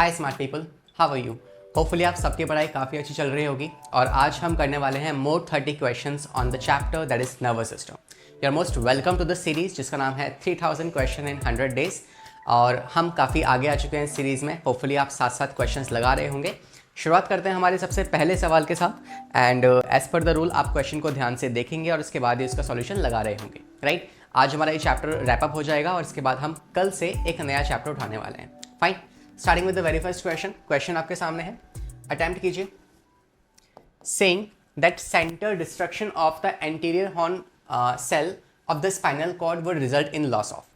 Hi smart people, how are you. Hopefully आप सबकी पढ़ाई काफ़ी अच्छी चल रही होगी और आज हम करने वाले हैं more 30 questions on the chapter that is nervous system. You are most welcome to the series जिसका नाम है 3000 क्वेश्चन इन 100 डेज। और हम काफ़ी आगे आ चुके हैं इस सीरीज़ में। होपफुली आप साथ साथ क्वेश्चंस लगा रहे होंगे। शुरुआत करते हैं हमारे सबसे पहले सवाल के साथ and as per the rule आप क्वेश्चन को ध्यान से देखेंगे और उसके बाद ही उसका सॉल्यूशन लगा रहे होंगे, राइट। आज हमारा ये चैप्टर रैप अप हो जाएगा और इसके बाद हम कल से एक नया चैप्टर उठाने वाले हैं। Fine, starting with the very first question आपके सामने है, अटेम्प्ट कीजिए। Saying that center destruction of the anterior horn cell of the spinal cord would result in loss of.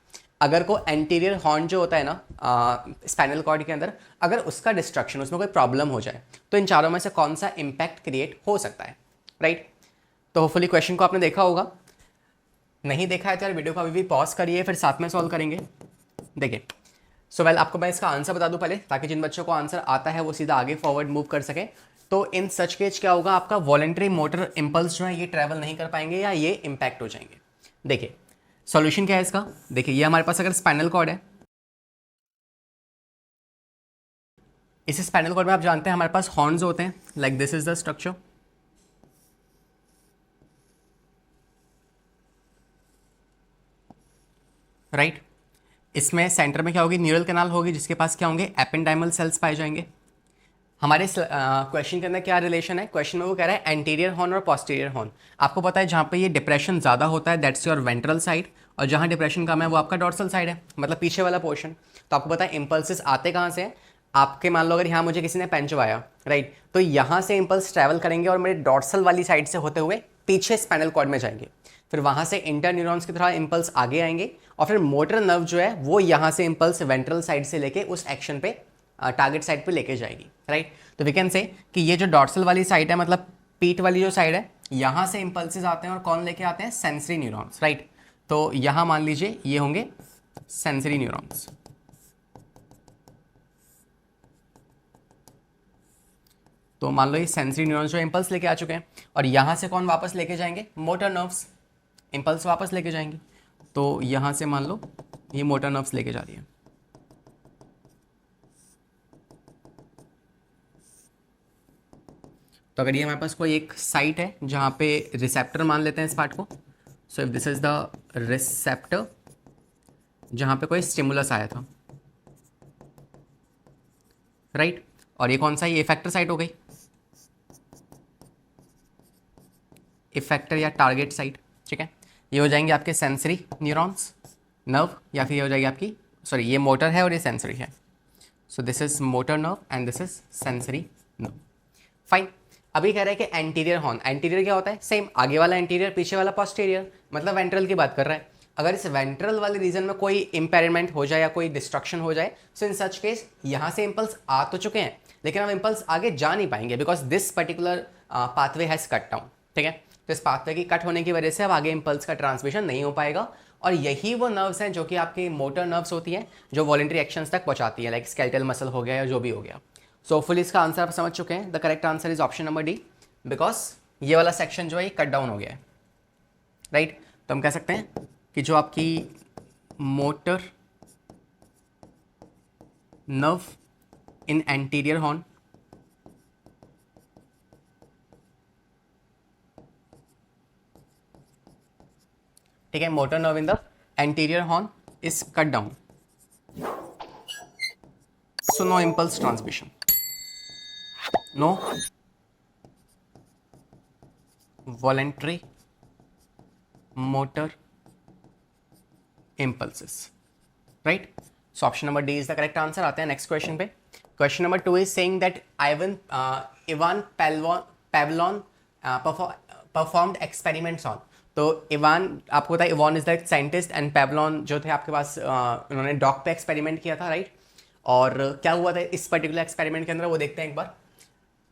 अगर को एंटीरियर हॉर्न जो होता है ना स्पाइनल कॉर्ड के अंदर, अगर उसका डिस्ट्रक्शन, उसमें कोई प्रॉब्लम हो जाए तो इन चारों में से कौन सा इंपैक्ट क्रिएट हो सकता है, राइट। तो होपफुली क्वेश्चन को आपने देखा होगा। नहीं देखा है तो यार वीडियो को अभी भी पॉज करिए, फिर साथ में सॉल्व करेंगे। देखिए सो वेल, आपको मैं इसका आंसर बता दूं पहले, ताकि जिन बच्चों को आंसर आता है वो सीधा आगे फॉरवर्ड मूव कर सके। तो इन सच केस क्या होगा, आपका वॉलेंटरी मोटर इंपल्स जो है ये ट्रैवल नहीं कर पाएंगे या ये इंपैक्ट हो जाएंगे। देखिए सॉल्यूशन क्या है इसका। देखिए ये हमारे पास अगर स्पाइनल कॉर्ड है, इस स्पाइनल कॉर्ड में आप जानते हैं हमारे पास हॉर्न्स होते हैं, like this is the structure, right. इसमें सेंटर में क्या होगी, न्यूरल कैनाल होगी, जिसके पास क्या होंगे, एपेंडाइमल सेल्स पाए जाएंगे। हमारे क्वेश्चन के अंदर क्या रिलेशन है, क्वेश्चन में वो कह रहा है एंटीरियर हॉर्न और पोस्टीरियर हॉर्न। आपको पता है जहाँ पे ये डिप्रेशन ज़्यादा होता है दैट्स योर वेंट्रल साइड, और जहाँ डिप्रेशन कम है वो आपका डॉर्सल साइड है, मतलब पीछे वाला पोर्शन। तो आपको पता है इंपल्सेस आते कहाँ से हैं, आपके मान लो अगर यहाँ मुझे किसी ने पेंचवाया, राइट, तो यहाँ से इंपल्स ट्रैवल करेंगे और मेरे डॉर्सल वाली साइड से होते हुए पीछे स्पाइनल कॉर्ड में जाएंगे, फिर वहाँ से इंटर न्यूरॉन्स की तरह इंपल्स आगे आएंगे, और फिर मोटर नर्व जो है वो यहाँ से इंपल्स वेंट्रल साइड से लेके उस एक्शन पे टारगेट साइड पे लेके जाएगी, राइट। तो वी कैन से कि ये जो डॉर्सल वाली साइड है, मतलब पीठ वाली जो साइड है, यहाँ से इंपल्सेस आते हैं और कौन लेके आते हैं, सेंसरी न्यूरॉन्स, राइट। तो यहाँ मान लीजिए ये होंगे सेंसरी न्यूरॉन्स। तो मान लो ये सेंसरी न्यूरॉन्स जो इंपल्स लेके आ चुके हैं, और यहाँ से कौन वापस लेके जाएंगे, मोटर नर्व्स, इंपल्स वापस लेके जाएंगे। तो यहाँ से मान लो ये मोटर नर्व्स लेके जा रही है। तो अगर ये हमारे पास कोई एक साइट है जहाँ पे रिसेप्टर मान लेते हैं इस पार्ट को, so if this is the receptor जहाँ पे कोई स्टिमुलस आया था, राइट। और ये कौन सा, ये इफेक्टर साइट हो गई, इफेक्टर या टारगेट साइट, ठीक है। ये हो जाएंगे आपके सेंसरी न्यूरॉन्स नर्व, या फिर ये हो जाएगी आपकी, सॉरी ये मोटर है और ये सेंसरी है। सो this is motor nerve and this is sensory nerve. Fine, अभी कह रहे हैं कि एंटीरियर हॉर्न, एंटीरियर क्या होता है, सेम आगे वाला एंटीरियर, पीछे वाला पोस्टीरियर, मतलब वेंट्रल की बात कर रहा है। अगर इस वेंट्रल वाले रीजन में कोई इंपेयरमेंट हो जाए या कोई डिस्ट्रक्शन हो जाए, सो इन सच केस यहाँ से इंपल्स आ तो चुके हैं लेकिन अब इंपल्स आगे जा नहीं पाएंगे, because this particular pathway has cut down, ठीक है। तो इस पाथवे की कट होने की वजह से अब आगे इंपल्स का ट्रांसमिशन नहीं हो पाएगा, और यही वो नर्व्स हैं जो कि आपकी मोटर नर्व्स होती हैं जो वॉलेंटरी एक्शंस तक पहुंचाती है, लाइक स्केलेटल मसल हो गया या जो भी हो गया। सो फुल इसका आंसर आप समझ चुके हैं। The correct answer is option number D, because ये वाला सेक्शन जो है ये कट डाउन हो गया है, राइट। तो हम कह सकते हैं कि जो आपकी motor nerve in anterior horn, ठीक है, motor nerve in the anterior horn is cut down, so no impulse transmission, no voluntary motor impulses, right. So option number D is the correct answer. आते हैं next question पे। Question number 2 is saying that Ivan Pavlov performed experiments on। तो Ivan, आपको पता है Ivan is the scientist and Pavlov जो थे आपके पास, उन्होंने डॉग पे एक्सपेरिमेंट किया था, राइट। और क्या हुआ था इस पर्टिकुलर एक्सपेरिमेंट के अंदर वो देखते हैं एक बार।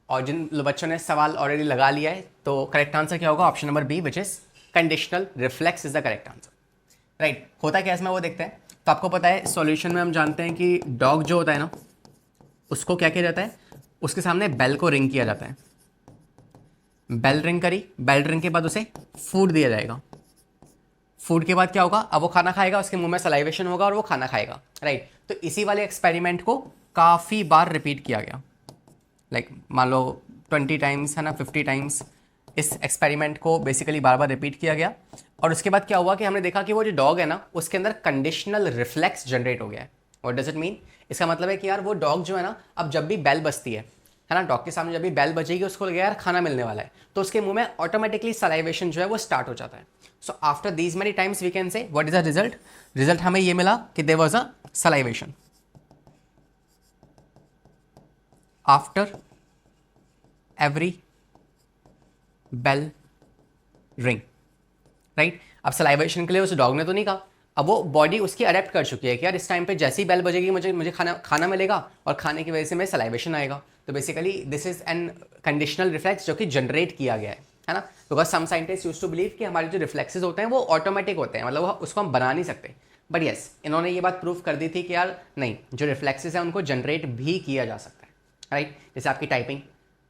और जिन बच्चों ने सवाल ऑलरेडी लगा लिया है तो करेक्ट आंसर क्या होगा, option number B which is conditional reflex is the correct answer, right. होता क्या इसमें वो देखते हैं। तो आपको पता है सॉल्यूशन में हम जानते हैं कि डॉग जो होता है ना, उसको क्या किया जाता है, उसके सामने बेल को रिंग किया जाता है, बेल रिंग करी, बेल रिंग के बाद उसे फूड दिया जाएगा, फूड के बाद क्या होगा, अब वो खाना खाएगा, उसके मुंह में सलाइवेशन होगा और वो खाना खाएगा, राइट। तो इसी वाले एक्सपेरिमेंट को काफ़ी बार रिपीट किया गया, लाइक मान लो 20 टाइम्स है ना, 50 टाइम्स इस एक्सपेरिमेंट को बेसिकली बार बार रिपीट किया गया। और उसके बाद क्या हुआ कि हमने देखा कि वो जो डॉग है ना, उसके अंदर कंडीशनल रिफ्लेक्स जनरेट हो गया है। What does it mean? इसका मतलब है कि यार वो डॉग जो है ना, अब जब भी बेल बजती है ना, डॉग के सामने जब भी बेल बजेगी, उसको लगेगा यार खाना मिलने वाला है, तो उसके मुंह में ऑटोमेटिकली सलाइवेशन जो है वो स्टार्ट हो जाता है। So after these many times we can say what is the result? Result हमें ये मिला कि there was a salivation after every bell ring, right. अब सलाइवेशन के लिए उस डॉग ने तो नहीं कहा, अब वो बॉडी उसकी अडेप्ट कर चुकी है कि यार इस टाइम पे जैसी बेल बजेगी मुझे मुझे खाना मिलेगा, और खाने की वजह से मेरे सलाइवेशन आएगा। तो basically this is an conditional reflex जो कि जनरेट किया गया है ना। Because some scientist use to believe कि हमारे जो रिफ्लेक्सेस होते हैं वो ऑटोमेटिक होते हैं, मतलब उसको हम बना नहीं सकते। बट यस, इन्होंने ये बात प्रूव कर दी थी कि यार नहीं, जो रिफ्लेक्सेस हैं उनको जनरेट भी किया जा सकता है, राइट। जैसे आपकी टाइपिंग,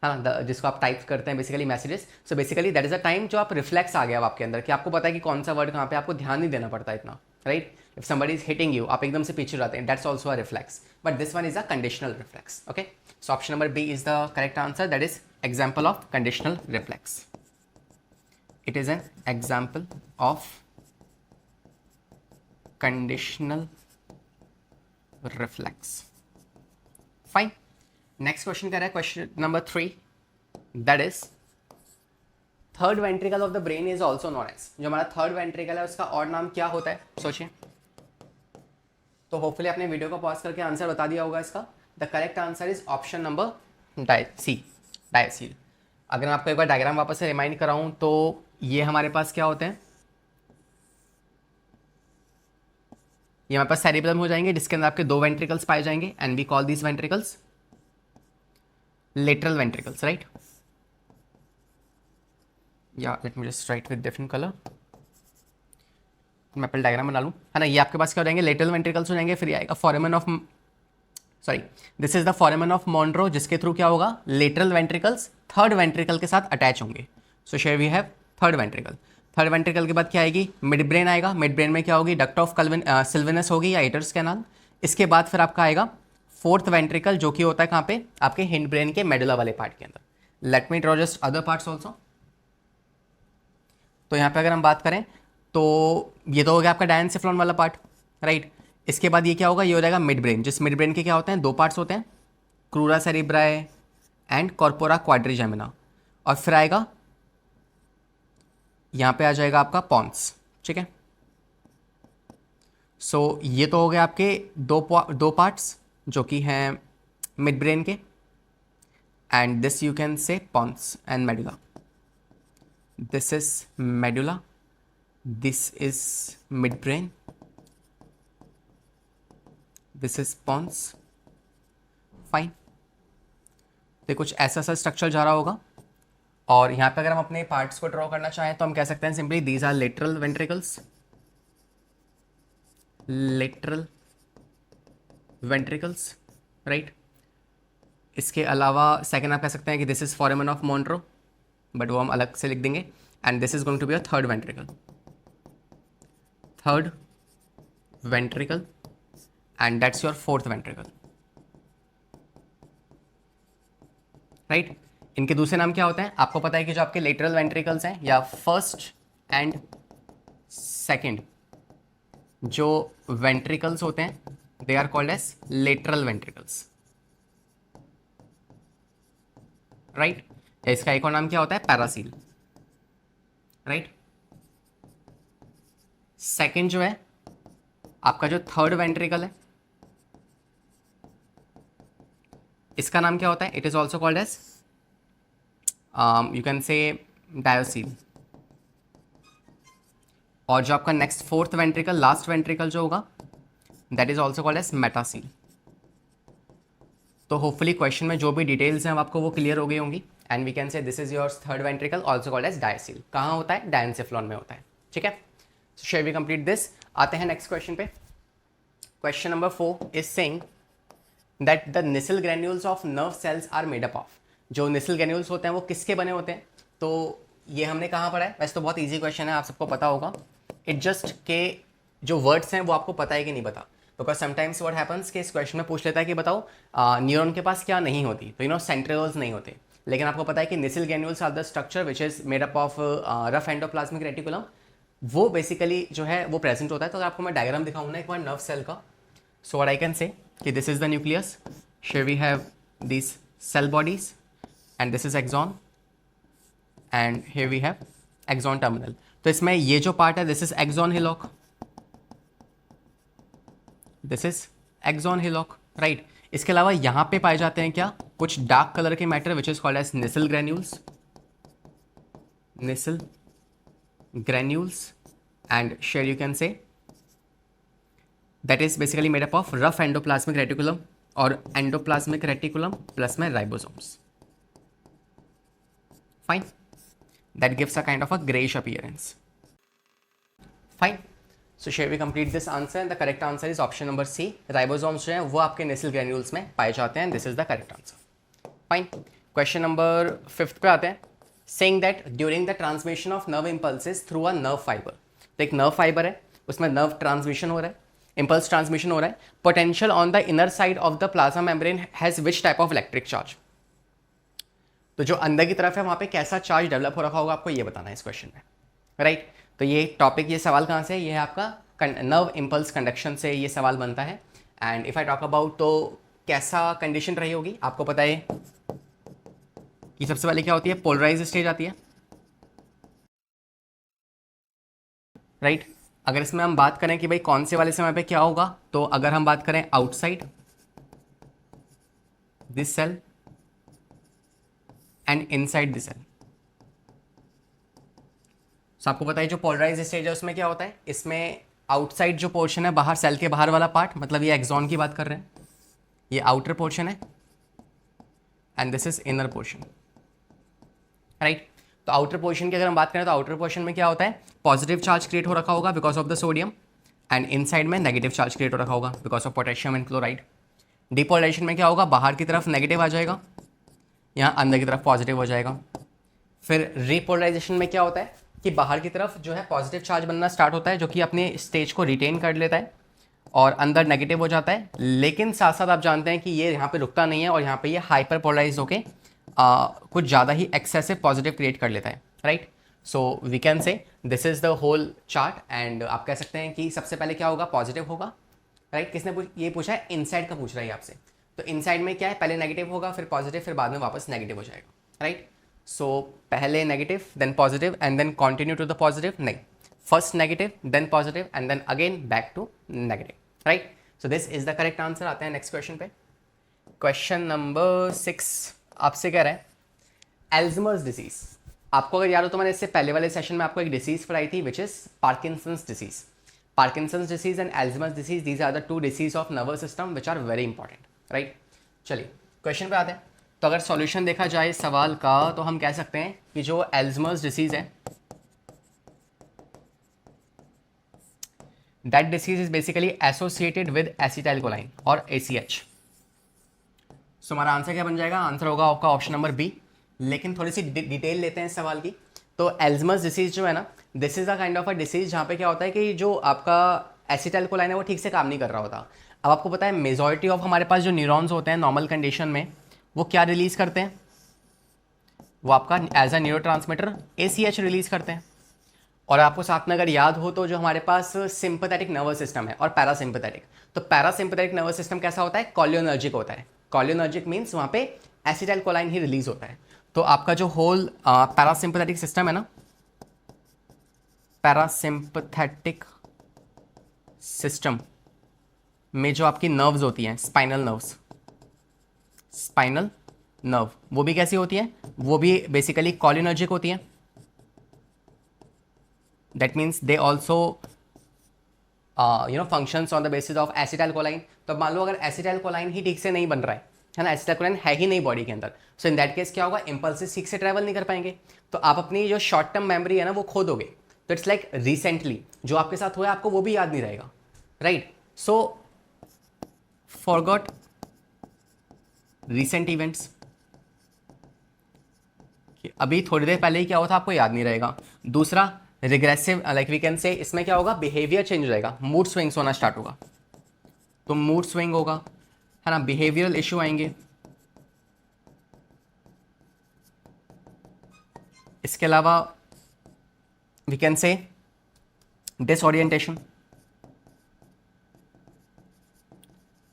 हाँ, जिसको आप टाइप करते हैं basically messages. So basically that is a time जो आप रिफ्लेक्स आ गया अब आपके अंदर कि आपको पता है कि कौन सा वर्ड कहाँ पे, आपको ध्यान नहीं देना पड़ता इतना, right. If somebody is hitting you, आप एकदम से पीछे जाते हैं, that's also a reflex, but this one is a conditional reflex. Okay, so option number B is the correct answer, that is example of conditional reflex. It is an example of conditional reflex. Fine, next question कह रहा है, question number 3, that is third ventricle of the brain is also known as. जो हमारा third ventricle है उसका और नाम क्या होता है, सोचिए। तो होपफुली आपने वीडियो को पॉज करके आंसर बता दिया होगा इसका। The correct answer is option number C, diocoel. अगर मैं आपको एक बार डायग्राम वापस से रिमाइंड कराऊं तो ये हमारे पास क्या होते हैं, ये हमारे पास सेरिब्रम हो जाएंगे, जिसके अंदर आपके 2 वेंट्रिकल्स पाए जाएंगे, and we call these ventricles lateral ventricles, right? Yeah, let me just write with different color. मैं पहले डायग्राम बना लूँ, है ना। ये आपके पास क्या हो जाएंगे, लेटरल वेंट्रिकल्स हो जाएंगे। फिर ये आएगा foramen of, sorry, this is the foramen of Monro, जिसके थ्रू क्या होगा, लेटरल वेंट्रिकल्स थर्ड वेंट्रिकल के साथ अटैच होंगे। So here we have third ventricle. Third ventricle के बाद क्या आएगी, मिड ब्रेन आएगा। मिड ब्रेन में क्या होगी, डक्ट ऑफ सिल्वेनस होगी या एटर्स कैनाल। इसके बाद फिर आपका आएगा फोर्थ वेंट्रिकल, जो कि होता है कहाँ पे, आपके हिंड ब्रेन के मेडुला वाले पार्ट के अंदर। Let me draw just other parts also. तो यहाँ पे अगर हम बात करें तो ये तो हो गया आपका डायनसेफ्लॉन वाला पार्ट, राइट। इसके बाद ये क्या होगा, ये हो जाएगा मिड ब्रेन, जिस मिड ब्रेन के क्या होते हैं, 2 पार्ट्स होते हैं, क्रूरा सेरिब्राई एंड कॉर्पोरा क्वाड्रिजेमिना। और फिर आएगा यहाँ पे आ जाएगा आपका पॉन्स, ठीक है। सो ये तो हो गया आपके दो पार्ट्स जो कि हैं मिड ब्रेन के, and this you can say pons and medulla. This is medulla, this is midbrain, this is pons. Fine, तो कुछ ऐसा सा स्ट्रक्चर जा रहा होगा। और यहाँ पे अगर हम अपने पार्ट्स को ड्रॉ करना चाहें तो हम कह सकते हैं simply these are lateral ventricles, lateral ventricles, right. इसके अलावा सेकंड आप कह सकते हैं कि this is foramen of Monro, but वो हम अलग से लिख देंगे, and this is going to be a third ventricle, third ventricle, and that's your fourth ventricle, right. इनके दूसरे नाम क्या होते हैं, आपको पता है कि जो आपके लेटरल वेंट्रिकल्स हैं, या फर्स्ट एंड सेकंड जो वेंट्रिकल्स होते हैं, they are called as lateral ventricles, right. इसका एक और नाम क्या होता है, पैरासील, राइट। सेकंड जो है आपका जो थर्ड वेंट्रिकल है, इसका नाम क्या होता है, it is also called as you can say diocoel. और जो आपका next fourth ventricle, last ventricle जो होगा, that is also called as metacoel. तो होपफुली क्वेश्चन में जो भी डिटेल्स हैं आपको वो क्लियर हो गई होंगी, and we can say this is your third ventricle also called as diocoel. कहाँ होता है, डायनसेफ्लॉन में होता है, ठीक है। So here we complete this. आते हैं नेक्स्ट क्वेश्चन पे। Question number 4 is saying that the Nissl granules of nerve cells are made up of. जो निसल ग्रेन्यूल्स होते हैं वो किसके बने होते हैं, तो ये हमने कहाँ पढ़ा है, वैसे तो बहुत ईजी क्वेश्चन है, आप सबको पता होगा। इट जस्ट के जो वर्ड्स हैं वो आपको पता है कि नहीं पता। बिकॉज समटाइम्स व्हाट हैपन्स कि इस क्वेश्चन में पूछ लेता है कि बताओ न्यूरॉन के पास क्या नहीं होती, तो सेंट्रियोल्स नहीं होते, लेकिन आपको पता है कि Nissl granules are the structure which is made up of rough endoplasmic reticulum, वो बेसिकली जो है वो प्रेजेंट होता है। तो अगर आपको मैं डायग्राम दिखाऊँ ना एक बार नर्व सेल का, सो व्हाट आई कैन से कि this is the nucleus, here we have this cell bodies and this is axon and here we have axon terminal. तो इसमें ये जो पार्ट है this is axon hillock, this is axon hillock, right. इसके अलावा यहाँ पे पाए जाते हैं क्या, कुछ डार्क कलर के matter which is called as Nissl granules, Nissl granules and here you can say that is basically made up of rough endoplasmic reticulum और एंडोप्लाज्मिक रेटिकुलम प्लस में ribosomes, fine, that gives a kind of a greyish appearance, fine. So here we complete this answer, the correct answer is option number C, ribosomes जो हैं वो आपके निसिल granules में पाए जाते हैं, this is the correct answer, fine. Question number 5 पे आते हैं, saying that during the transmission of nerve impulses through a nerve fibre, तो एक नर्व फाइबर है उसमें नर्व ट्रांसमिशन हो रहा है, इम्पल्स ट्रांसमिशन हो रहा है, potential on the inner side of the plasma membrane has which type of electric charge, तो जो अंदर की तरफ है वहाँ पे कैसा चार्ज डेवलप हो रखा होगा आपको ये बताना है इस क्वेश्चन में, राइट। तो ये टॉपिक, ये सवाल कहाँ से है, ये है आपका नर्व इम्पल्स कंडक्शन से ये सवाल बनता है। And if I talk about तो कैसा कंडीशन रही होगी, आपको पता है कि सबसे पहले क्या होती है, पोलराइज स्टेज आती है, राइट। अगर इसमें हम बात करें कि भाई कौन से वाले समय पे क्या होगा, तो अगर हम बात करें outside this cell and inside this cell, तो आपको पता है जो पोलराइज स्टेज है उसमें क्या होता है, इसमें आउटसाइड जो पोर्शन है बाहर, सेल के बाहर वाला पार्ट, मतलब ये एक्सॉन की बात कर रहे हैं, ये आउटर पोर्शन है and this is inner portion, right. तो आउटर पोर्शन की अगर हम बात करें तो आउटर पोर्शन में क्या होता है, पॉजिटिव चार्ज क्रिएट हो रखा होगा because of the sodium, and inside में नेगेटिव चार्ज क्रिएट हो रखा होगा because of potassium and chloride. Depolarization में क्या होगा, बाहर की तरफ नेगेटिव आ जाएगा, यहाँ अंदर की तरफ पॉजिटिव हो जाएगा। फिर रिपोलराइजेशन में क्या होता है कि बाहर की तरफ जो है पॉजिटिव चार्ज बनना स्टार्ट होता है जो कि अपने स्टेज को रिटेन कर लेता है और अंदर नेगेटिव हो जाता है, लेकिन साथ साथ आप जानते हैं कि ये यहाँ पे रुकता नहीं है और यहाँ पे ये हाइपर पोलराइज होके कुछ ज़्यादा ही एक्सेसिव पॉजिटिव क्रिएट कर लेता है, right. So we can say this is the whole chart and आप कह सकते हैं कि सबसे पहले क्या होगा, पॉजिटिव होगा, राइट। किसने ये पूछा है, इनसाइड का पूछ रहा है आपसे, तो इनसाइड में क्या है, पहले नेगेटिव होगा फिर पॉजिटिव फिर बाद में वापस नेगेटिव हो जाएगा, राइट। सो पहले negative then positive and then continue to the positive, नहीं, first negative then positive and then again back to negative, right. So this is the correct answer. आते हैं नेक्स्ट क्वेश्चन पे, question number 6 आपसे कह रहा है एल्ज़मर्स disease. आपको अगर याद हो तो मैंने इससे पहले वाले सेशन में आपको एक डिसीज पढ़ाई थी which is Parkinson's disease. Parkinson's disease and Alzheimer's disease, these are the two disease of nervous system which are very important, right. चलिए क्वेश्चन पे आते हैं। तो अगर सॉल्यूशन देखा जाए इस सवाल का तो हम कह सकते हैं कि जो एल्ज़मर्स डिसीज है that disease is basically associated with acetylcholine और ACH। सो हमारा आंसर क्या बन जाएगा, आंसर होगा आपका ऑप्शन नंबर बी। लेकिन थोड़ी सी डिटेल लेते हैं इस सवाल की। तो एल्ज़मर्स डिसीज जो है ना, this is a kind of a disease जहाँ पे क्या होता है कि जो आपका एसिटाइलकोलाइन है वो ठीक से काम नहीं कर रहा होता। अब आपको पता है मेजॉरिटी ऑफ हमारे पास जो न्यूरॉन्स होते हैं नॉर्मल कंडीशन में वो क्या रिलीज करते हैं, वो आपका as a neurotransmitter ACH release करते हैं। और आपको साथ में अगर याद हो तो जो हमारे पास सिंपैथेटिक नर्वस सिस्टम है और पैरासिम्पैथेटिक, तो पैरासिम्पैथेटिक नर्वस सिस्टम कैसा होता है, कॉलियोनर्जिक होता है। कॉलियोनर्जिक मीन्स वहाँ पे एसिटाइलकोलाइन ही रिलीज होता है। तो आपका जो होल पैरासिम्पैथेटिक सिस्टम है ना, पैरासिम्पैथेटिक सिस्टम में जो आपकी नर्व्स होती हैं, स्पाइनल नर्व्स, स्पाइनल नर्व, वो भी कैसी होती है, वो भी बेसिकली कॉलिनर्जिक होती है। That means they also functions on the basis of acetylcholine. तो मान लो अगर एसिटाइलकोलाइन ही ठीक से नहीं बन रहा है ना, एसिटाइलकोलाइन है ही नहीं बॉडी के अंदर, सो इन दैट केस क्या होगा, इम्पल्सेस ठीक से ट्रैवल नहीं कर पाएंगे, तो आप अपनी जो शॉर्ट टर्म मेमोरी है ना वो खो दोगे। तो इट्स लाइक रिसेंटली जो आपके साथ हुआ है आपको वो भी याद नहीं रहेगा, राइट। सो फॉरगॉट रिसेंट इवेंट्स, अभी थोड़ी देर पहले ही क्या हुआ था आपको याद नहीं रहेगा। दूसरा रिग्रेसिव, लाइक वी कैन से इसमें क्या होगा, बिहेवियर चेंज हो जाएगा, मूड स्विंग्स होना स्टार्ट होगा, तो मूड स्विंग होगा, है ना, बिहेवियरल इशू आएंगे, इसके अलावा वी कैन से डिसओरिएंटेशन,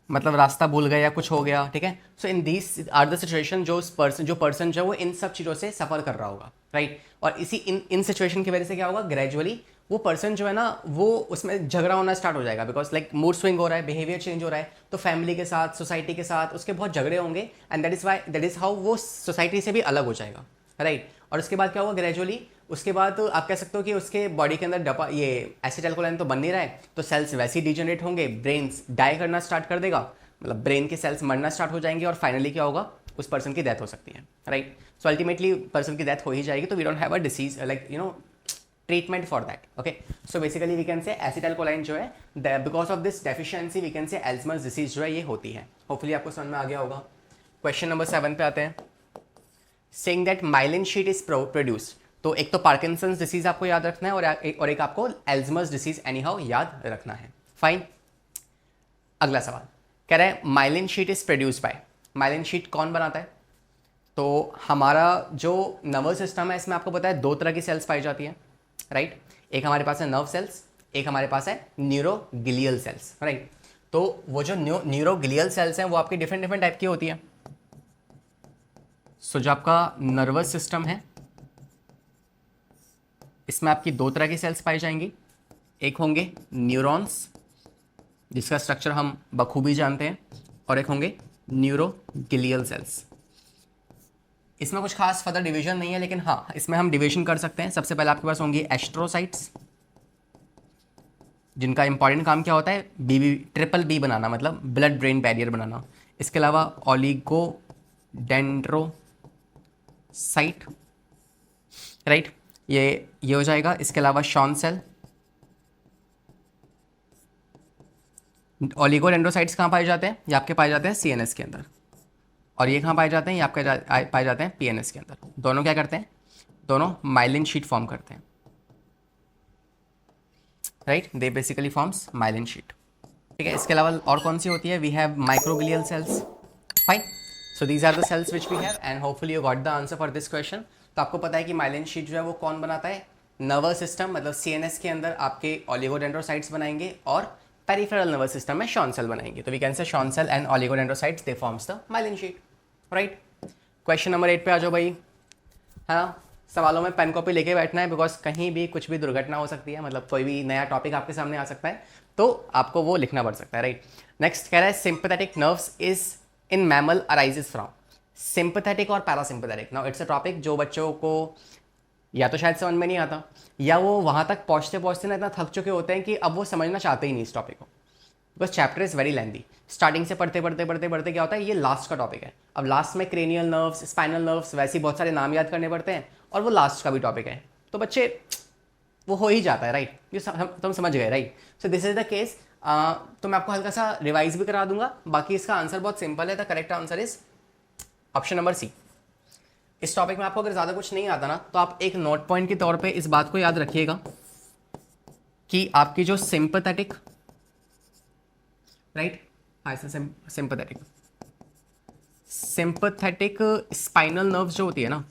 मतलब रास्ता भूल गया या कुछ हो गया, ठीक है। So in these are the situation जो पर्सन जो वो इन सब चीज़ों से सफ़र कर रहा होगा, राइट। और इसी इन सिचुएशन की वजह से क्या होगा, ग्रेजुअली वो पर्सन जो है ना वो उसमें झगड़ा होना स्टार्ट हो जाएगा, बिकॉज लाइक मूड स्विंग हो रहा है, बिहेवियर चेंज हो रहा है, तो फैमिली के साथ, सोसाइटी के साथ उसके बहुत झगड़े होंगे, एंड दैट इज़ हाउ वो सोसाइटी से भी अलग हो जाएगा, राइट। और उसके बाद क्या होगा, ग्रेजुअली उसके बाद आप कह सकते हो कि उसके बॉडी के अंदर ये एसिटाइलकोलाइन तो बन नहीं रहा है, तो सेल्स वैसे ही डिजेनरेट होंगे, ब्रेन डाई करना स्टार्ट कर देगा, मतलब ब्रेन के सेल्स मरना स्टार्ट हो जाएंगे, और फाइनली क्या होगा, उस पर्सन की डेथ हो सकती है, राइट। सो अल्टीमेटली पर्सन की डेथ हो ही जाएगी, तो we don't have a disease like treatment for that, okay. So basically we can say acetylcholine जो है, because of this deficiency we can say Alzheimer's disease जो है ये होती है। होपफुली आपको समझ में आ गया होगा। क्वेश्चन नंबर 7 पे आते हैं। Saying that myelin sheath is produced, तो एक तो पार्किंसंस डिसीज आपको याद रखना है, और एक आपको एल्ज़ाइमर्स डिसीज एनी हाउ याद रखना है, फाइन। अगला सवाल कह रहा है myelin sheath is produced by, myelin sheath कौन बनाता है, तो हमारा जो नर्वस सिस्टम है इसमें आपको पता है 2 तरह की सेल्स पाई जाती हैं, राइट। एक हमारे पास है नर्व सेल्स, एक हमारे पास है न्यूरोग्लियल सेल्स, राइट। तो वो जो न्यूरोग्लियल सेल्स हैं वो आपकी डिफरेंट टाइप की होती है। सो जो आपका नर्वस सिस्टम है इसमें आपकी 2 तरह की सेल्स पाई जाएंगी, एक होंगे न्यूरॉन्स जिसका स्ट्रक्चर हम बखूबी जानते हैं, और एक होंगे न्यूरोग्लियल सेल्स। इसमें कुछ खास फर्दर डिवीजन नहीं है, लेकिन हाँ इसमें हम डिवीजन कर सकते हैं। सबसे पहले आपके पास होंगी एस्ट्रोसाइट्स, जिनका इंपॉर्टेंट काम क्या होता है, ट्रिपल बी बनाना, मतलब ब्लड ब्रेन बैरियर बनाना। इसके अलावा ओलिगोडेंड्रोसाइट, राइट, ये हो जाएगा। इसके अलावा शॉन सेल। ओलिगोडेंड्रोसाइट्स कहाँ पाए जाते हैं, ये आपके पाए जाते हैं सीएनएस के अंदर, और ये कहाँ पाए जाते हैं, ये आपके पाए जाते हैं पीएनएस के अंदर। दोनों क्या करते हैं, दोनों माइलिन शीट फॉर्म करते हैं, right, they basically forms myelin sheet, ठीक है। इसके अलावा और कौन सी होती है, we have microglial cells, fine. So these are the cells which we have, and hopefully you got the answer for this question. तो आपको पता है कि माइलिन शीट जो है वो कौन बनाता है, नर्वस सिस्टम, मतलब सीएनएस के अंदर आपके ओलिगोडेंड्रोसाइट्स बनाएंगे, और पेरिफेरल नर्वस सिस्टम में शॉन सेल बनाएंगे। तो we can say Schwann cell and oligodendrocytes they forms the myelin sheet, right. Question number 8 पे आ जाओ भाई, है ना। सवालों में पेन कॉपी लेके बैठना है, बिकॉज कहीं भी कुछ भी दुर्घटना हो सकती है, मतलब कोई भी नया टॉपिक आपके सामने आ सकता है, तो आपको वो लिखना पड़ सकता है, राइट। नेक्स्ट कह रहा है sympathetic nerves is in mammal arises from, sympathetic और parasympathetic. Now it's a topic जो बच्चों को या तो शायद समझ में नहीं आता, या वो वहाँ तक पहुँचते पहुँचते ना इतना थक चुके होते हैं कि अब वो समझना चाहते ही नहीं इस टॉपिक को, because chapter is very lengthy. Starting से पढ़ते पढ़ते क्या होता है, ये लास्ट का टॉपिक है। अब लास्ट में क्रेनियल नर्व्स, स्पाइनल नर्व्स, वैसे ही बहुत सारे नाम याद करने पड़ते हैं, और वो लास्ट का भी टॉपिक है, तो बच्चे वो हो ही जाता है, राइट। ये तुम समझ गए, right. So this is the case. तो मैं आपको हल्का सा रिवाइज भी करा दूंगा, बाकी इसका आंसर बहुत सिंपल है। The correct answer is option number C. इस टॉपिक में आपको अगर ज़्यादा कुछ नहीं आता ना, तो आप एक नोट पॉइंट के तौर पे इस बात को याद रखिएगा कि आपकी जो sympathetic, right, sympathetic spinal nerves जो होती है ना,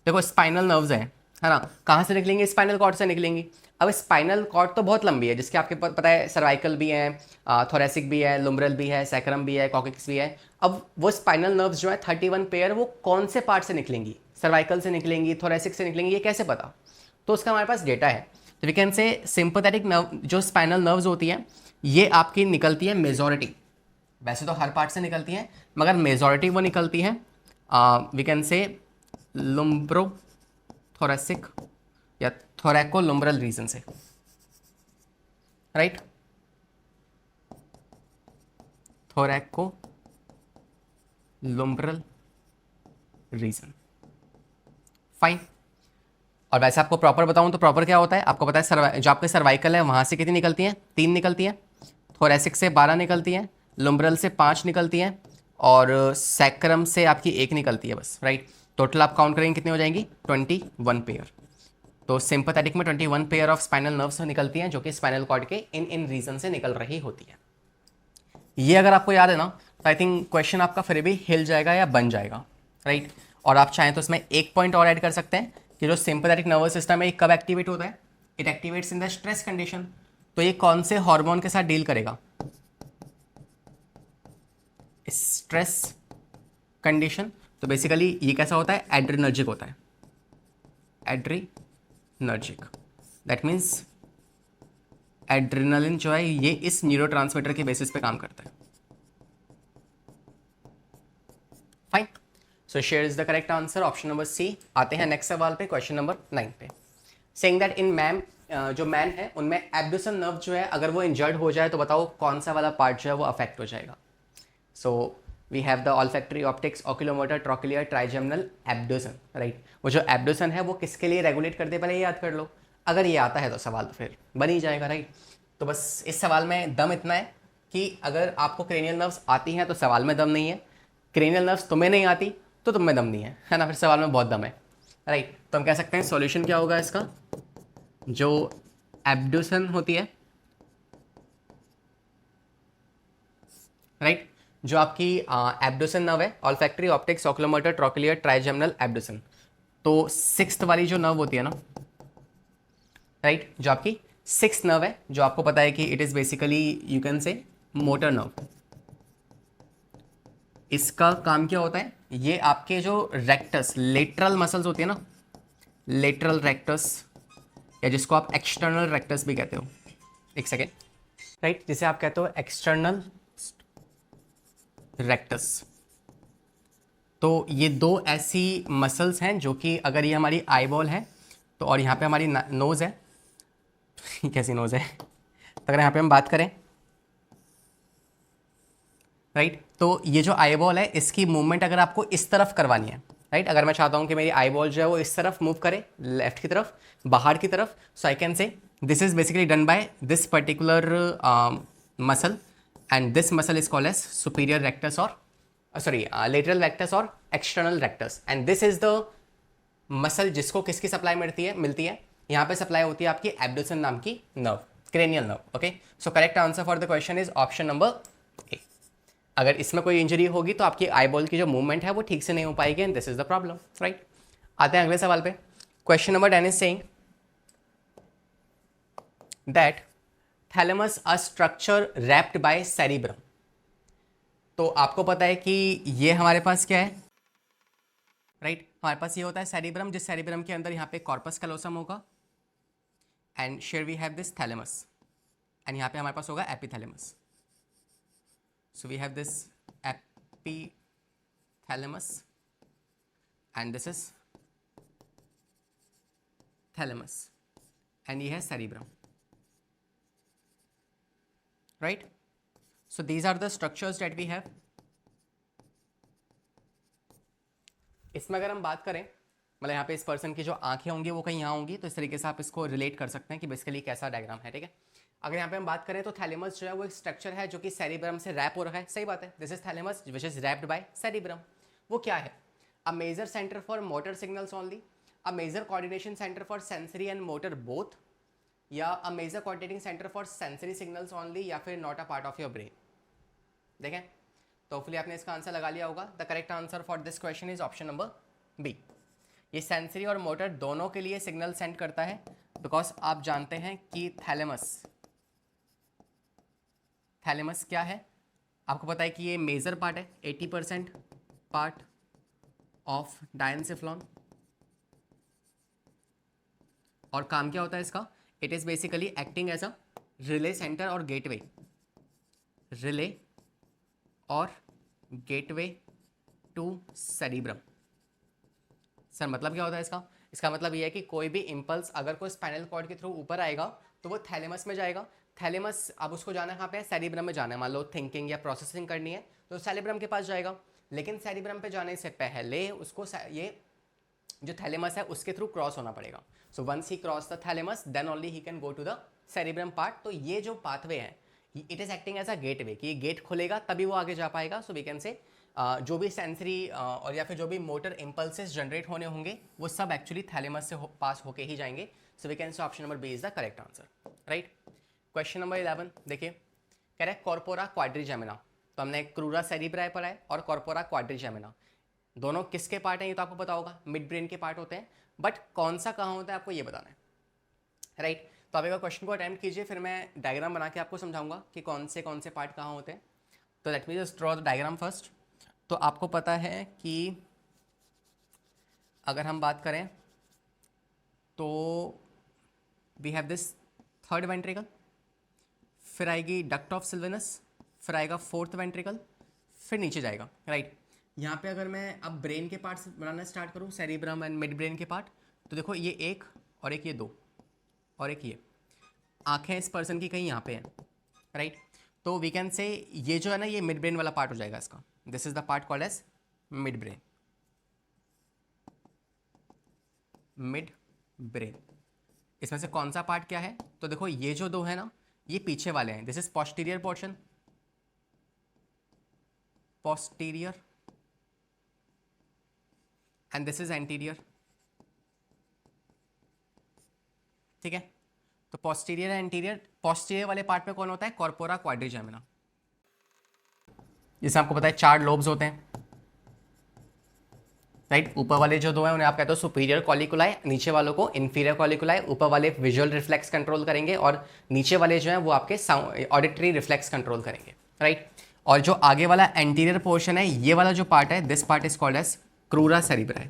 देखो स्पाइनल नर्व्स है ना, कहाँ से निकलेंगे, स्पाइनल कॉर्ड से निकलेंगी। अब स्पाइनल कॉर्ड तो बहुत लंबी है, जिसके आपके पता है सर्वाइकल भी है, थोरेसिक भी है, लुम्ब्रल भी है, सैक्रम भी है, कॉक्सिक्स भी है। अब वो स्पाइनल नर्व्स जो है 31 पेयर, वो कौन से पार्ट से निकलेंगी, सर्वाइकल से निकलेंगी, थोरेसिक से निकलेंगी, ये कैसे पता, तो उसका हमारे पास डेटा है। तो we can say sympathetic nerve जो स्पाइनल नर्व्स होती हैं, ये आपकी निकलती है मेजॉरिटी, वैसे तो हर पार्ट से निकलती हैं, मगर मेजॉरिटी वो निकलती है वी कैन से लुम्ब्रो थोरेसिक या थोरैकोलुम्ब्रल रीजन से, राइट, थोरैकोलुम्ब्रल रीजन, फाइन। और वैसे आपको प्रॉपर बताऊं तो प्रॉपर क्या होता है, आपको पता है जो आपके सर्वाइकल है वहां से कितनी निकलती हैं, 3 निकलती हैं, थोरेसिक से 12 निकलती हैं, लुम्ब्रल से 5 निकलती हैं, और सैक्रम से आपकी 1 निकलती है बस, राइट। टोटल आप काउंट करेंगे कितनी हो जाएंगी, 21 पेयर। तो सिंपैथेटिक में 21 पेयर ऑफ स्पाइनल नर्व्स निकलती हैं जो कि स्पाइनल कॉर्ड के इन इन रीजन से निकल रही होती है। ये अगर आपको याद है ना तो आई थिंक क्वेश्चन आपका फिर भी हिल जाएगा या बन जाएगा, राइट। और आप चाहें तो इसमें एक पॉइंट और ऐड कर सकते हैं कि जो सिंपैथेटिक नर्वस सिस्टम है ये कब एक्टिवेट होता है, it activates in the stress condition. तो ये कौन से हार्मोन के साथ डील करेगा, स्ट्रेस कंडीशन। तो बेसिकली ये कैसा होता है, एड्रेनर्जिक होता है, एड्रेनर्जिक। दैट मीन्स एड्रेनलिन जो है ये इस न्यूरोट्रांसमीटर के बेसिस पे काम करता है। Fine, so here is the correct answer, option number C. आते हैं नेक्स्ट सवाल पे, क्वेश्चन नंबर 9 पे। सेइंग दैट इन मैम जो मैन है उनमें एब्डोसन नर्व जो है अगर वो इंजर्ड हो जाए तो बताओ कौन सा वाला पार्ट जो है वो अफेक्ट हो जाएगा। So we have the olfactory, optics, oculomotor, trochlear, trigeminal, abducens, right. वो जो एब्डोसन है वो किसके लिए रेगुलेट करते हैं, पहले ये याद कर लो। अगर ये आता है तो सवाल तो फिर बन ही जाएगा, राइट। तो बस इस सवाल में दम इतना है कि अगर आपको क्रेनियल नर्व्स आती हैं तो सवाल में दम नहीं है, क्रेनियल नर्व्स तुम्हें नहीं आती तो तुम में दम नहीं है ना, फिर सवाल में बहुत दम है, राइट। तो हम कह सकते हैं सॉल्यूशन क्या होगा इसका, जो एब्डोसन होती है, राइट, जो आपकी एब्डोसन नर्व है, olfactory, optics, oculomotor, trochlear, trigeminal, abducens. तो सिक्स्थ वाली जो नर्व होती है ना, राइट, जो आपकी सिक्स्थ नर्व है, जो आपको पता है कि it is basically you can से मोटर नर्व। इसका काम क्या होता है, ये आपके जो रेक्टस लेटरल मसल्स होती है ना, लेटरल रेक्टस, या जिसको आप एक्सटर्नल रेक्टस भी कहते हो, एक सेकेंड, राइट, जिसे आप कहते हो एक्सटर्नल रेक्टस। तो ये दो ऐसी मसल्स हैं जो कि अगर ये हमारी आईबॉल है तो, और यहाँ पे हमारी नोज़ है कैसी नोज़ है, तो अगर यहाँ पे हम बात करें, राइट, तो ये जो आईबॉल है इसकी मूवमेंट अगर आपको इस तरफ करवानी है, राइट, अगर मैं चाहता हूँ कि मेरी आईबॉल जो है वो इस तरफ मूव करे, लेफ्ट की तरफ, बाहर की तरफ, so I can say this is basically done by this particular muscle, and this muscle is called as superior rectus और सॉरी लेटरल रेक्टस और external rectus, and this is the muscle जिसको किसकी supply मिलती है, यहाँ पे supply होती है आपकी एब्डोसन नाम की nerve, cranial nerve, okay. So correct answer for the question is option number ए। अगर इसमें कोई इंजरी होगी तो आपकी आईबॉल की जो मूवमेंट है वो ठीक से नहीं हो पाएगी, and this is the problem, right. आते हैं अगले सवाल पे, question number 10 is saying that thalamus a structure wrapped by cerebrum. तो आपको पता है कि ये हमारे पास क्या है, राइट, हमारे पास ये होता है सेरिब्रम, जिस सेरिब्रम के अंदर यहाँ पे कॉर्पस कैलोसम होगा, and here we have this thalamus, and यहाँ पे हमारे पास होगा epithalamus. So we have this epithalamus and this is thalamus and ये है cerebrum, right? So these are the structures that we have. इसमें अगर हम बात करें, मतलब यहाँ पे इस पर्सन की जो आंखें होंगी वो कहीं यहाँ होंगी, तो इस तरीके से आप इसको रिलेट कर सकते हैं कि बेसिकली कैसा डायग्राम है, ठीक है। अगर यहाँ पे हम बात करें तो थैलेमस जो है वो एक स्ट्रक्चर है जो कि सेरिब्रम से रैप हो रखा है, सही बात है, this is thalamus which is wrapped by cerebrum. वो क्या है, a major centre for motor signals only, a major coordination centre for sensory and motor both, या a major coordinating centre for sensory signals only, या फिर not a part of your brain. देखें, तो hopefully आपने इसका answer लगा लिया होगा। The correct answer for this question is option number B. ये सेंसरी और मोटर दोनों के लिए सिग्नल सेंड करता है, बिकॉज आप जानते हैं कि थैलेमस क्या है, आपको पता है कि ये मेजर पार्ट है, 80% पार्ट ऑफ डायनसेफ्लॉन। और काम क्या होता है इसका, it is basically acting as a relay center और गेटवे, रिले और गेटवे टू सेरिब्रम। सर मतलब क्या होता है इसका, इसका मतलब ये है कि कोई भी इम्पल्स अगर कोई स्पाइनल कॉर्ड के थ्रू ऊपर आएगा तो वो थैलेमस में जाएगा, थैलेमस अब उसको जाना कहाँ पे है, सेरिब्रम में जाना है। मान लो थिंकिंग या प्रोसेसिंग करनी है तो सेरिब्रम के पास जाएगा, लेकिन सेरिब्रम पे जाने से पहले उसको ये जो थैलेमस है उसके थ्रू क्रॉस होना पड़ेगा। So once he cross the thalamus then only he can go to the cerebrum part. तो ये जो पाथवे है it is acting as a gateway, कि ये गेट खुलेगा तभी वो आगे जा पाएगा। सो वी कैन से जो भी सेंसरी और या फिर जो भी मोटर इम्पल्सेस जनरेट होने होंगे वो सब एक्चुअली थैलेमस से पास होके ही जाएंगे. So we can say option number B is the correct answer. Right. Question number 11 देखिए, कह रहे कॉर्पोरा क्वाड्रिजेमिना. तो हमने क्रूरा सेरिब्राई पढ़ा है और कॉर्पोरा क्वाड्रिजेमिना, दोनों किसके पार्ट हैं ये तो आपको पता होगा, मिड ब्रेन के पार्ट होते हैं. बट कौन सा कहाँ होता है आपको ये बताना है. राइट. तो आप एक बार क्वेश्चन को अटेम्प्ट कीजिए, फिर मैं डायग्राम बना के आपको समझाऊंगा कि कौन से पार्ट कहाँ होते हैं. तो let me just draw the diagram first. तो आपको पता है कि अगर हम बात करें तो we have this third ventricle, फिर आएगी डक्ट ऑफ सिल्वेनस, फिर आएगा फोर्थ वेंट्रिकल, फिर नीचे जाएगा. राइट. यहाँ पे अगर मैं अब ब्रेन के पार्ट्स बनाना स्टार्ट करूँ, सेरिब्रम एंड मिड ब्रेन के पार्ट, तो देखो ये एक और एक, ये दो और एक ये. आंखें इस पर्सन की कहीं यहाँ पे हैं. राइट. तो वी कैन से ये जो है ना ये मिड ब्रेन वाला पार्ट हो जाएगा इसका. This is the part called as midbrain. Midbrain. इसमें से कौन सा पार्ट क्या है, तो देखो ये जो दो है ना ये पीछे वाले हैं. This is posterior portion, posterior, and this is anterior. ठीक है. तो पोस्टीरियर एंटीरियर, पोस्टीरियर वाले पार्ट में कौन होता है, कॉर्पोरा क्वाड्रिजेमिना. जिसमें आपको पता है 4 लोब्स होते हैं. राइट. ऊपर वाले जो दो हैं उन्हें आप कहते हो सुपीरियर कॉलिकुलाई, नीचे वालों को इंफीरियर कॉलिकुलाई. ऊपर वाले विजुअल रिफ्लेक्स कंट्रोल करेंगे और नीचे वाले जो हैं वो आपके ऑडिटरी रिफ्लेक्स कंट्रोल करेंगे. राइट. और जो आगे वाला एंटीरियर पोर्शन है, ये वाला जो पार्ट है, this part is called as crura cerebri.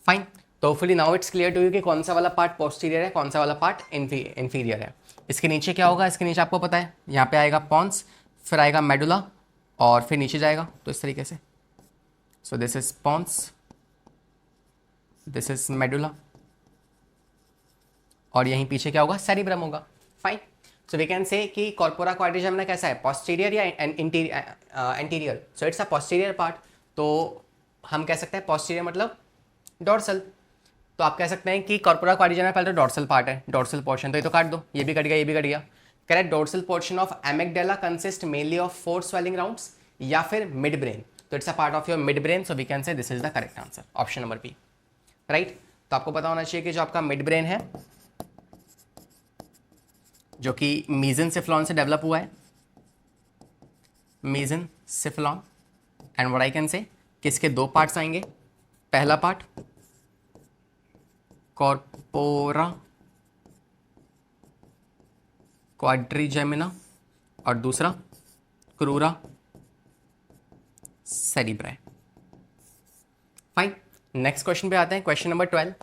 Fine. तो hopefully now it's clear to you कि कौन सा वाला पार्ट पोस्टीरियर है, कौन सा वाला पार्ट इंफीरियर है. इसके नीचे क्या होगा, इसके नीचे आपको पता है यहाँ पे आएगा पॉन्स, फिर आएगा मेडुला और फिर नीचे जाएगा. तो इस तरीके से, so this is pons, this is medulla और यहीं पीछे क्या होगा, सेरिब्रम होगा. Fine. So we can say कि कॉर्पोरा क्वाड्रिजेमिना कैसा है, पोस्टीरियर या anterior. So it's a posterior part. तो हम कह सकते हैं पोस्टीरियर मतलब डॉर्सल. तो आप कह सकते हैं कि कॉर्पोरा क्वाड्रिजेमिना पहले तो डॉर्सल पार्ट है, डॉर्सल पोर्शन. तो ये तो काट दो, ये भी कट गया, ये भी कट गया. Correct. Dorsal portion of amygdala consist mainly of 4 swelling rounds या फिर मिड ब्रेन. तो it's a part of your midbrain. So we can say this is the correct answer, option number B. Right. तो आपको पता होना चाहिए कि जो आपका मिड ब्रेन है जो कि मीजेनसेफलॉन से डेवलप हुआ है, mesencephalon. And what I can say किसके 2 पार्ट्स आएंगे. पहला पार्ट कॉर्पोरा क्वाड्रिजेमिना और दूसरा crura cerebri. Fine. Next question पे आते हैं. Question number 12,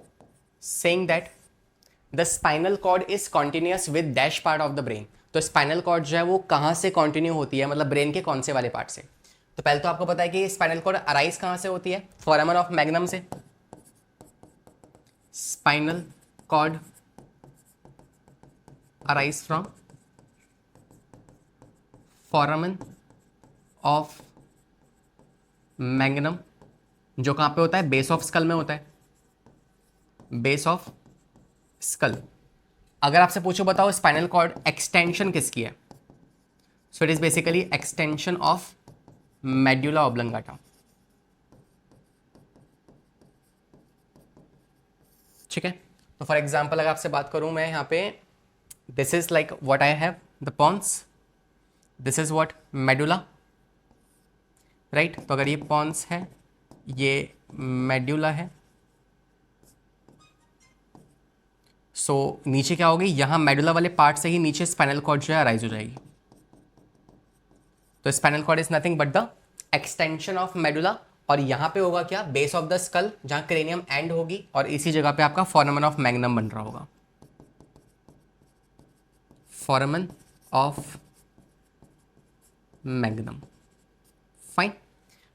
saying that the spinal cord is continuous with dash part of the brain. तो स्पाइनल कॉर्ड जो है वो कहाँ से कॉन्टिन्यू होती है, मतलब ब्रेन के कौन से वाले पार्ट से. तो पहले तो आपको पता है कि स्पाइनल कॉर्ड अराइज कहाँ से होती है, फोरामन ऑफ मैग्नम से. Spinal cord arise from foramen of magnum, जो कहाँ पे होता है, बेस ऑफ स्कल में होता है, बेस ऑफ स्कल. अगर आपसे पूछो बताओ स्पाइनल कॉर्ड एक्सटेंशन किसकी है, so it is basically extension of medulla oblongata. ठीक है. तो फॉर एग्जांपल अगर आपसे बात करूं मैं यहाँ पे, this is like what I have the pons, this is what medulla. Right. तो अगर ये पॉन्स है, ये मेड्यूला है. सो नीचे क्या होगी, यहाँ मेडुला वाले पार्ट से ही नीचे स्पाइनल कॉर्ड जो है अराइज हो जाएगी. तो spinal cord is nothing but the extension of medulla. और यहाँ पे होगा क्या, बेस ऑफ द स्कल, जहाँ क्रेनियम एंड होगी और इसी जगह पे आपका फोरामन ऑफ मैग्नम बन रहा होगा. Foramen of magnum. Fine.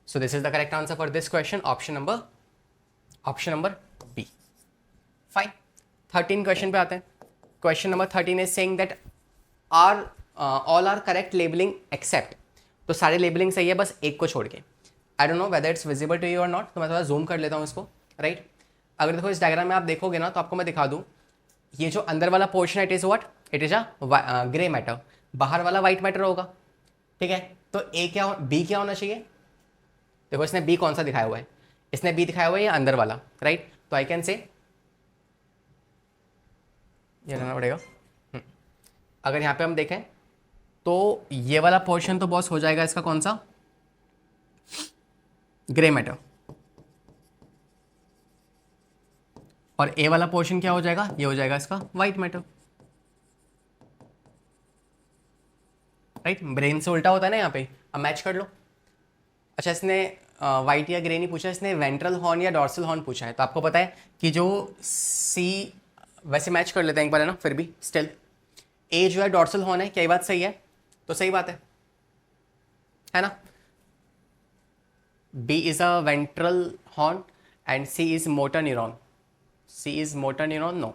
So this is the correct answer for this question, option number B. Fine. 13 question पे आते हैं. Question number 13 is saying that all are correct labelling except. तो सारे लेबलिंग सही है बस एक को छोड़ के. I don't know whether it's visible to you और नॉट. तो मैं थोड़ा जूम कर लेता हूँ इसको. राइट. अगर देखो इस डायग्राम में आप देखोगे ना तो आपको मैं दिखा दूँ, ये जो अंदर वाला पोर्शन है it is what, it is a grey matter. बाहर वाला व्हाइट मैटर होगा. ठीक है, तो ए क्या बी क्या होना चाहिए? देखो इसने बी कौन सा दिखाया हुआ है, इसने बी दिखाया हुआ है ये अंदर वाला, राइट? तो आई कैन से ये रहना पड़ेगा। अगर यहाँ पे हम देखें तो ये वाला पोर्शन तो बॉस हो जाएगा इसका कौन सा, ग्रे मैटर, और ए वाला पोर्शन क्या हो जाएगा, ये हो जाएगा इसका व्हाइट मैटर, राइट? ब्रेन से उल्टा होता है ना यहाँ पे, अब मैच कर लो। अच्छा इसने वाइट या ग्रे नहीं पूछा, इसने वेंट्रल हॉर्न या डॉर्सल हॉर्न पूछा है, तो आपको पता है कि जो सी, वैसे मैच कर लेते हैं एक बार है ना, फिर भी स्टिल ए जो है डॉर्सल हॉर्न है, क्या ये बात सही है? तो सही बात है ना? B is a ventral horn and C is motor neuron, C is motor neuron, no.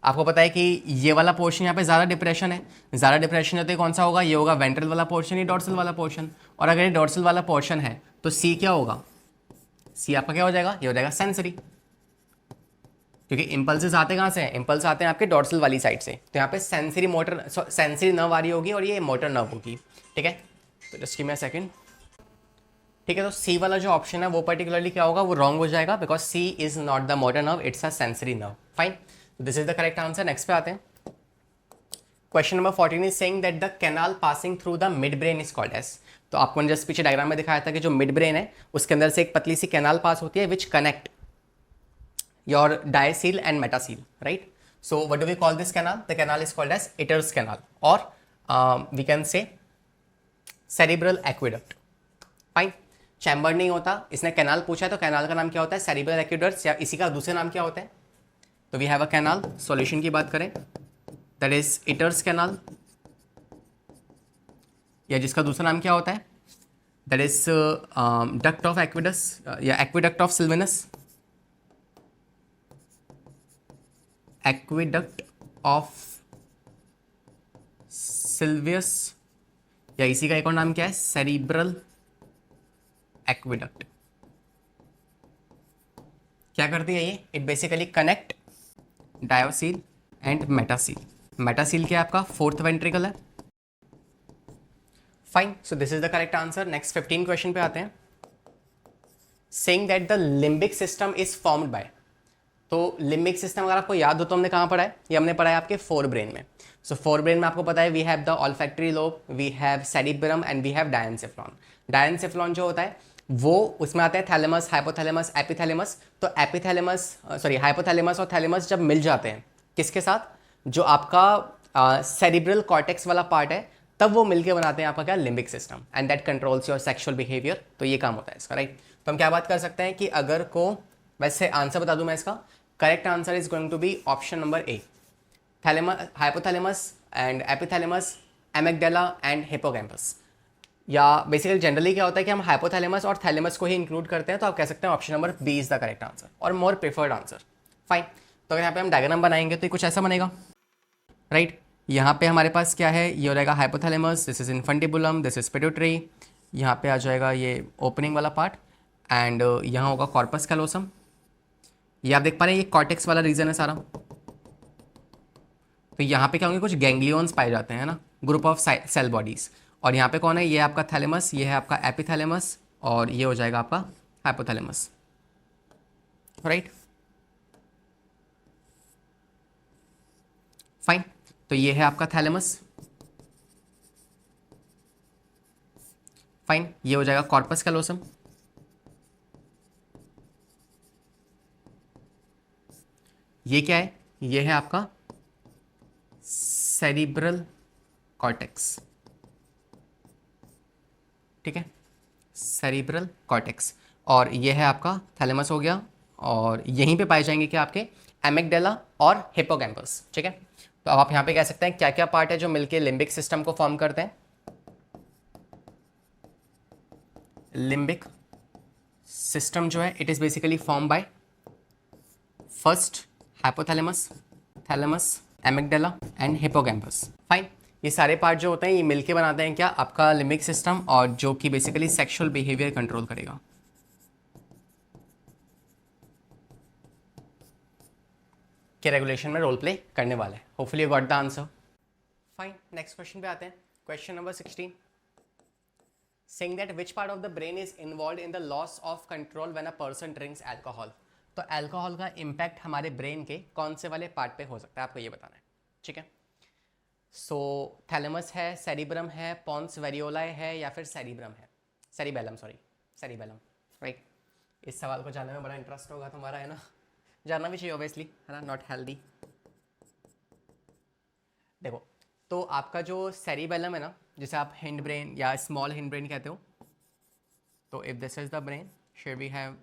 आपको पता है कि ये वाला पोर्शन यहाँ पे ज़्यादा डिप्रेशन है, ज़्यादा डिप्रेशन है तो ये कौन सा होगा, ये होगा वेंट्रल वाला पोर्शन या डॉर्सल वाला पोर्शन, और अगर ये डॉर्सल वाला पोर्शन है तो सी क्या होगा, सी आपका क्या हो जाएगा, ये हो जाएगा सेंसरी, क्योंकि इंपल्सेस आते कहाँ से हैं, इंपल्स आते हैं आपके डॉर्सल वाली साइड से, तो यहाँ पे सेंसरी मोटर सेंसरी नर्व आ रही होगी और ये मोटर नर्व होगी, ठीक है? तो just give me a second. ठीक है, तो सी वाला जो ऑप्शन है वो पर्टिकुलरली क्या होगा, वो रॉन्ग हो जाएगा, because C is not the motor nerve, it's a sensory nerve. Fine, this is the correct answer. Next पे आते हैं। Question number 14 is saying that the canal passing through the mid brain is called as. तो आपको just पीछे diagram में दिखाया था कि जो मिड ब्रेन है उसके अंदर से एक पतली सी कैनाल पास होती है which connect your diocoel and metacoel, right? So what do we call this canal? The canal is called as iter's canal, और we can say cerebral aqueduct. Fine, chamber नहीं होता, इसने कैनाल पूछा है तो कैनाल का नाम क्या होता है, सेरिब्रल एक्विडक्ट्स, या इसी का दूसरा नाम क्या होता है? तो we have a canal, solution की बात करें दैट इज इटर्स कैनाल, या जिसका दूसरा नाम क्या होता है that is duct of aqueducts या aqueduct of Sylvius, aqueduct of Sylvius, या इसी का एक और नाम क्या है, सेरिब्रल एक्विडक्ट। क्या करती है ये? It basically connect diocoel and metacoel. Metacoel क्या आपका फोर्थ वेंट्रिकल है। Fine, so this is the correct answer. Next 15 question पे आते हैं। Saying that the limbic system is formed by. तो लिम्बिक सिस्टम अगर आपको याद हो तो हमने कहाँ पढ़ा है? ये हमने पढ़ा है आपके फोर ब्रेन में। सो फोर ब्रेन में आपको पता है we have the olfactory lobe, we have cerebrum and we have diencephalon. Diencephalon जो होता है वो उसमें आता है थैलेमस, हाइपोथैलेमस, एपिथैलेमस। तो एपिथैलेमस सॉरी हाइपोथैलेमस और थैलेमस जब मिल जाते हैं किसके साथ, जो आपका सेरिब्रल कॉर्टेक्स वाला पार्ट है, तब वो मिलके बनाते हैं आपका क्या, limbic system, and that controls your sexual behaviour. तो ये काम होता है इसका, राइट? तो हम क्या बात कर सकते हैं कि अगर को, वैसे आंसर बता दूं मैं इसका, correct answer is going to be option number A, thalamus, hypothalamus and epithalamus, amygdala and hippocampus. या बेसिकली जनरली क्या होता है कि हम हाइपोथैलेमस और थैलेमस को ही इंक्लूड करते हैं, तो आप कह सकते हैं option number B is the correct answer और मोर प्रेफर्ड आंसर। फाइन, तो अगर यहाँ पे हम डायग्राम बनाएंगे तो ये कुछ ऐसा बनेगा, राइट? यहाँ पे हमारे पास क्या है, ये हो जाएगा hypothalamus, this is infundibulum, this is pituitary, यहाँ पे आ जाएगा ये ओपनिंग वाला पार्ट, एंड यहाँ होगा कॉर्पस कैलोसम। ये आप देख पा रहे हैं ये कॉर्टेक्स वाला रीजन है सारा। तो यहाँ पे क्या होंगे, कुछ गैंग्लियंस पाए जाते हैं ना, ग्रुप ऑफ सेल बॉडीज। और यहाँ पे कौन है, ये आपका थैलेमस, ये है आपका एपिथैलेमस, और ये हो जाएगा आपका हाइपोथैलेमस, राइट? फाइन, तो ये है आपका थैलेमस। फाइन, ये हो जाएगा कॉर्पस कैलोसम। ये क्या है, ये है आपका सेरिब्रल कॉर्टेक्स, ठीक है, सेरिब्रल कॉर्टेक्स। और ये है आपका थैलेमस हो गया, और यहीं पे पाए जाएंगे क्या आपके एमिगडाला और हिप्पोकैम्पस, ठीक है? तो अब आप यहाँ पे कह सकते हैं क्या क्या पार्ट है जो मिलके लिम्बिक सिस्टम को फॉर्म करते हैं। लिम्बिक सिस्टम जो है it is basically form by first hypothalamus, thalamus, amygdala and hippocampus. Fine, ये सारे पार्ट जो होते हैं ये मिलके बनाते हैं क्या, आपका लिम्बिक सिस्टम, और जो कि बेसिकली सेक्सुअल बिहेवियर कंट्रोल करेगा। के रेगुलेशन में रोल प्ले करने वाले हैं। Hopefully you got the answer. Fine, next question पे आते हैं। Question number 16। saying that which part of the brain is involved in the loss of control when a person drinks alcohol. तो alcohol का impact हमारे brain के कौन से वाले पार्ट पे हो सकता है, आपको ये बताना है, ठीक है। सो थैलेमस है, सेरिब्रम है, पॉन्स वेरियोलाई है, या फिर सेरिब्रम है, सेरिबेलम, सॉरी सेरिबेलम, राइट। इस सवाल को जानने में बड़ा इंटरेस्ट होगा तुम्हारा, है ना, जानना भी चाहिए ऑब्वियसली, है ना, नॉट हेल्दी। देखो, तो आपका जो सेरिबेलम है ना, जिसे आप हिंड ब्रेन या स्मॉल हिंड ब्रेन कहते हो, तो if this is the brain, there we have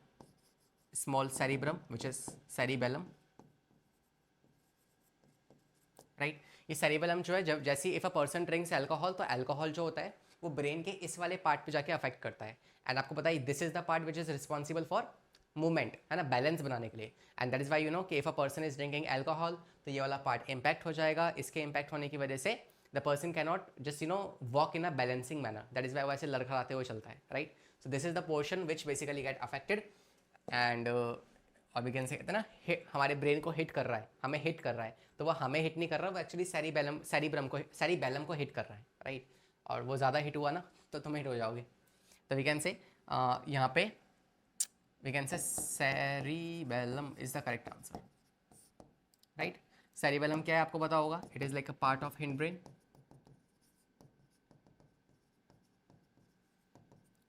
small cerebrum which is cerebellum, right. ये सेरिबेलम जो है, जब जैसे if a person drinks alcohol, तो अल्कोहल जो होता है वो ब्रेन के इस वाले पार्ट पे जाके अफेक्ट करता है। एंड आपको पता है this is the part which is responsible for movement, है ना, बैलेंस बनाने के लिए। And that is why you know कि if a person is drinking alcohol, तो ये वाला पार्ट इम्पैक्ट हो जाएगा। इसके इम्पैक्ट होने की वजह से the person can not just walk in a balancing manner, that is why वैसे लड़खड़ाते हुए चलता है, right. So this is the portion which basically get affected and और वी कैन से कहते हैं ना, हमारे ब्रेन को हिट कर रहा है, हमें हिट कर रहा है, तो वो हमें हिट नहीं कर रहा, वो एक्चुअली सेरिबेलम को हिट कर रहा है, राइट। और वो ज़्यादा हिट हुआ ना तो तुम हिट हो जाओगे। तो वी कैन से यहाँ पे we can say cerebellum is the correct answer, right. Cerebellum क्या है आपको पता होगा, it is like a part of hind brain,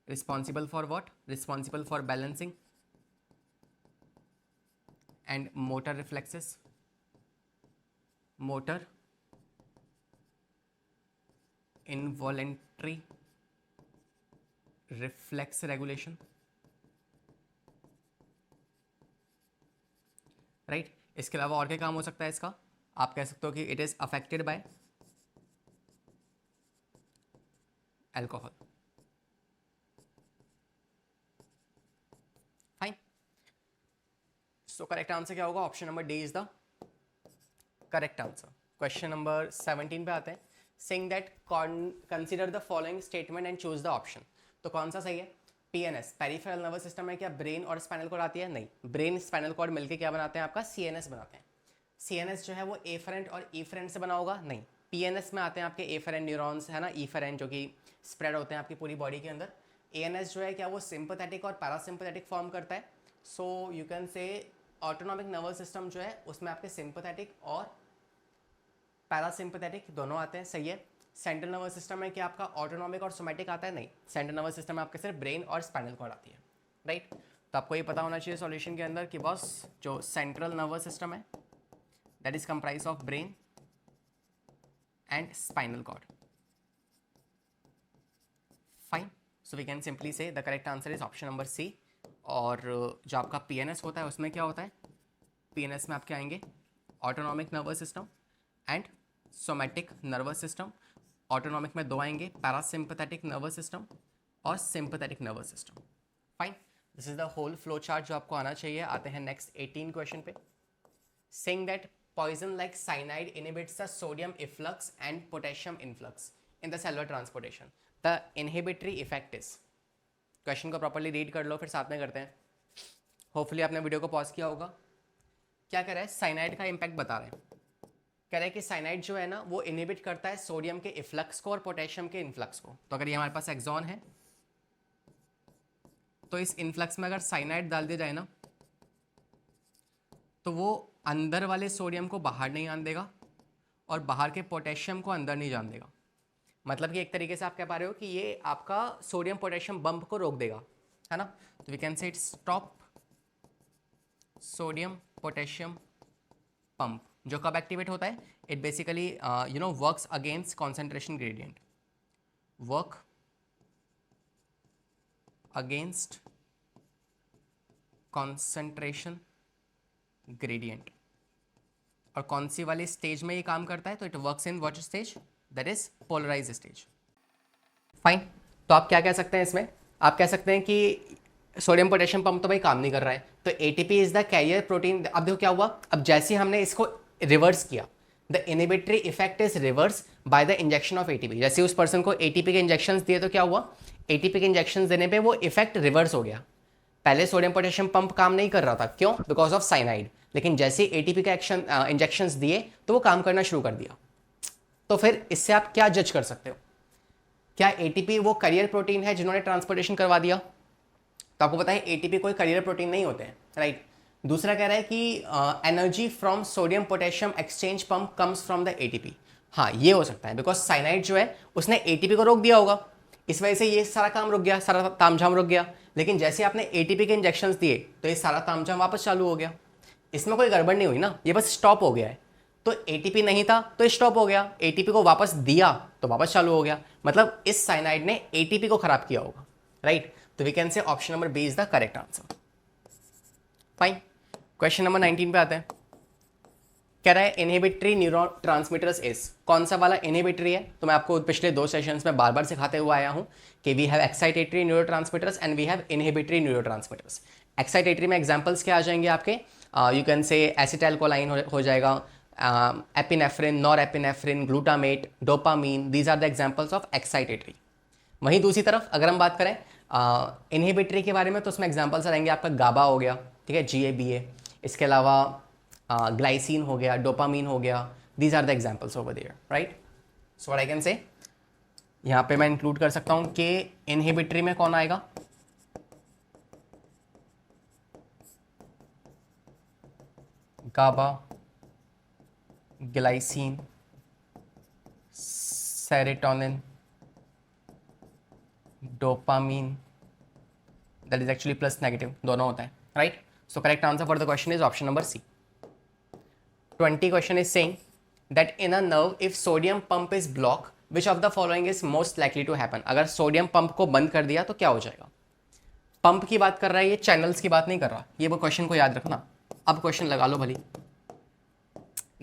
responsible for what, responsible for balancing and motor reflexes, motor involuntary reflex regulation, right. इसके अलावा और क्या काम हो सकता है इसका, आप कह सकते हो कि it is affected by alcohol, fine. So correct answer क्या होगा, option number D is the correct answer. Question number 17 पे आते हैं। Saying that consider the following statement and choose the option. तो कौन सा सही है, पीएनएस पेरिफेरल नर्वस सिस्टम है क्या ब्रेन और स्पाइनल कॉर्ड आती है, नहीं, ब्रेन स्पाइनल कॉर्ड मिलकर क्या बनाते हैं आपका सीएनएस बनाते हैं। सीएनएस जो है वो एफरेंट और ईफरेंट से बना होगा, नहीं, पीएनएस में आते हैं आपके एफरेंट न्यूरॉन्स, है ना, ईफरेंट जो कि स्प्रेड होते हैं आपकी पूरी बॉडी के अंदर। एएनएस जो है क्या वो सिंपैथेटिक और पैरासिम्पैथेटिक फॉर्म करता है। सो यू कैन से ऑटोनॉमिक नर्वस सिस्टम जो है उसमें आपके सिंपैथेटिक और पैरासिम्पैथेटिक दोनों आते हैं, सही है। सेंट्रल नर्वस सिस्टम में क्या आपका ऑटोनॉमिक और सोमैटिक आता है, नहीं, सेंट्रल नर्वस सिस्टम में आपके सिर्फ ब्रेन और स्पाइनल कॉर्ड आती है, राइट। तो आपको ये पता होना चाहिए सॉल्यूशन के अंदर कि बॉस जो सेंट्रल नर्वस सिस्टम है that is comprised of brain and spinal cord, fine. So we can simply say the correct answer is option number C. और जो आपका पीएनएस होता है उसमें क्या होता है, पीएनएस में आपके आएंगे autonomic nervous system and somatic nervous system. Autonomic में दो आएंगे, पैरासिम्पैथेटिक नर्वस सिस्टम और sympathetic nervous system, fine. This is the whole flow chart जो आपको आना चाहिए। आते हैं नेक्स्ट 18 क्वेश्चन पे। Saying that poison like cyanide inhibits the sodium efflux and potassium influx in the cellular transportation, the inhibitory effect is. Question को properly read कर लो, फिर साथ में करते हैं। होपफुली आपने वीडियो को पॉज किया होगा। क्या कह रहा है, साइनाइड का इम्पैक्ट बता रहे हैं। कह रहे हैं कि साइनाइड जो है ना वो इनहिबिट करता है सोडियम के इफ्लक्स को और पोटेशियम के इन्फ्लक्स को। तो अगर ये हमारे पास एक्सॉन है तो इस इन्फ्लक्स में अगर साइनाइड डाल दिया जाए ना तो वो अंदर वाले सोडियम को बाहर नहीं आने देगा और बाहर के पोटेशियम को अंदर नहीं जाने देगा। मतलब कि एक तरीके से आप कह पा रहे हो कि ये आपका सोडियम पोटेशियम बम्प को रोक देगा, है ना। तो we can say it stop sodium potassium pump. जो कब एक्टिवेट होता है, it basically works against concentration gradient, work against concentration gradient. और कौन सी वाली स्टेज में ये काम करता है, तो it works in what stage, that is polarize stage, fine. तो आप क्या कह सकते हैं इसमें, आप कह सकते हैं कि सोडियम पोटेशियम पंप तो भाई काम नहीं कर रहा है, तो ATP is the carrier protein. अब देखो क्या हुआ, अब जैसे हमने इसको रिवर्स किया, the inhibitory effect is reverse by the injection of ATP. जैसे उस पर्सन को एटीपी के इंजेक्शंस दिए तो क्या हुआ, एटीपी के इंजेक्शंस देने पे वो इफेक्ट रिवर्स हो गया। पहले सोडियम पोटेशियम पंप काम नहीं कर रहा था, क्यों, बिकॉज ऑफ साइनाइड। लेकिन जैसे एटीपी का इंजेक्शंस दिए तो वो काम करना शुरू कर दिया। तो फिर इससे आप क्या जज कर सकते हो क्या एटीपी वो करियर प्रोटीन है जिन्होंने ट्रांसपोर्टेशन करवा दिया? तो आपको पता है एटीपी कोई करियर प्रोटीन नहीं होते हैं, राइट। दूसरा कह रहा है कि energy from sodium potassium exchange pump comes from the ATP. हाँ, ये हो सकता है बिकॉज साइनाइड जो है उसने एटीपी को रोक दिया होगा, इस वजह से ये सारा काम रुक गया, सारा तामझाम रुक गया। लेकिन जैसे आपने एटीपी के इंजेक्शंस दिए तो ये सारा तामझाम वापस चालू हो गया। इसमें कोई गड़बड़ नहीं हुई ना, ये बस स्टॉप हो गया है। तो एटीपी नहीं था तो स्टॉप हो गया, एटीपी को वापस दिया तो वापस चालू हो गया, मतलब इस साइनाइड ने एटीपी को खराब किया होगा, राइट। तो we can say option number B is the correct answer. Fine, question number 19 पे आते हैं। कह रहा है इनहिबिटरी न्यूरॉन ट्रांसमीटर्स इज, कौन सा वाला इनहिबिटरी है? तो मैं आपको पिछले 2 सेशंस में बार बार सिखाते हुए आया हूं कि we have excitatory neurotransmitters and we have inhibitory neurotransmitters. Excitatory में एग्जांपल्स क्या आ जाएंगे आपके? यू कैन से एसिटाइलकोलाइन हो जाएगा, epinephrine, norepinephrine, glutamate, dopamine, these are the examples of excitatory. वहीं दूसरी तरफ अगर हम बात करें इनहिबिटरी के बारे में तो उसमें एग्जांपल्स रहेंगे आपका गाबा हो गया, ठीक है, GABA, इसके अलावा ग्लाइसिन हो गया, डोपामीन हो गया, these are the examples over there, right. So what I can say, यहाँ पे मैं इंक्लूड कर सकता हूँ कि इनहिबिटरी में कौन आएगा? GABA, glycine, serotonin, dopamine, that is actually plus negative, दोनों होता है, right. So correct answer for the question is option number C. 20 question is saying that in a nerve if sodium pump is blocked which of the following is most likely to happen। अगर sodium pump को बंद कर दिया तो क्या हो जाएगा? Pump की बात कर रहा है, ये चैनल्स की बात नहीं कर रहा, ये वो क्वेश्चन को याद रखना। अब क्वेश्चन लगा लो भली,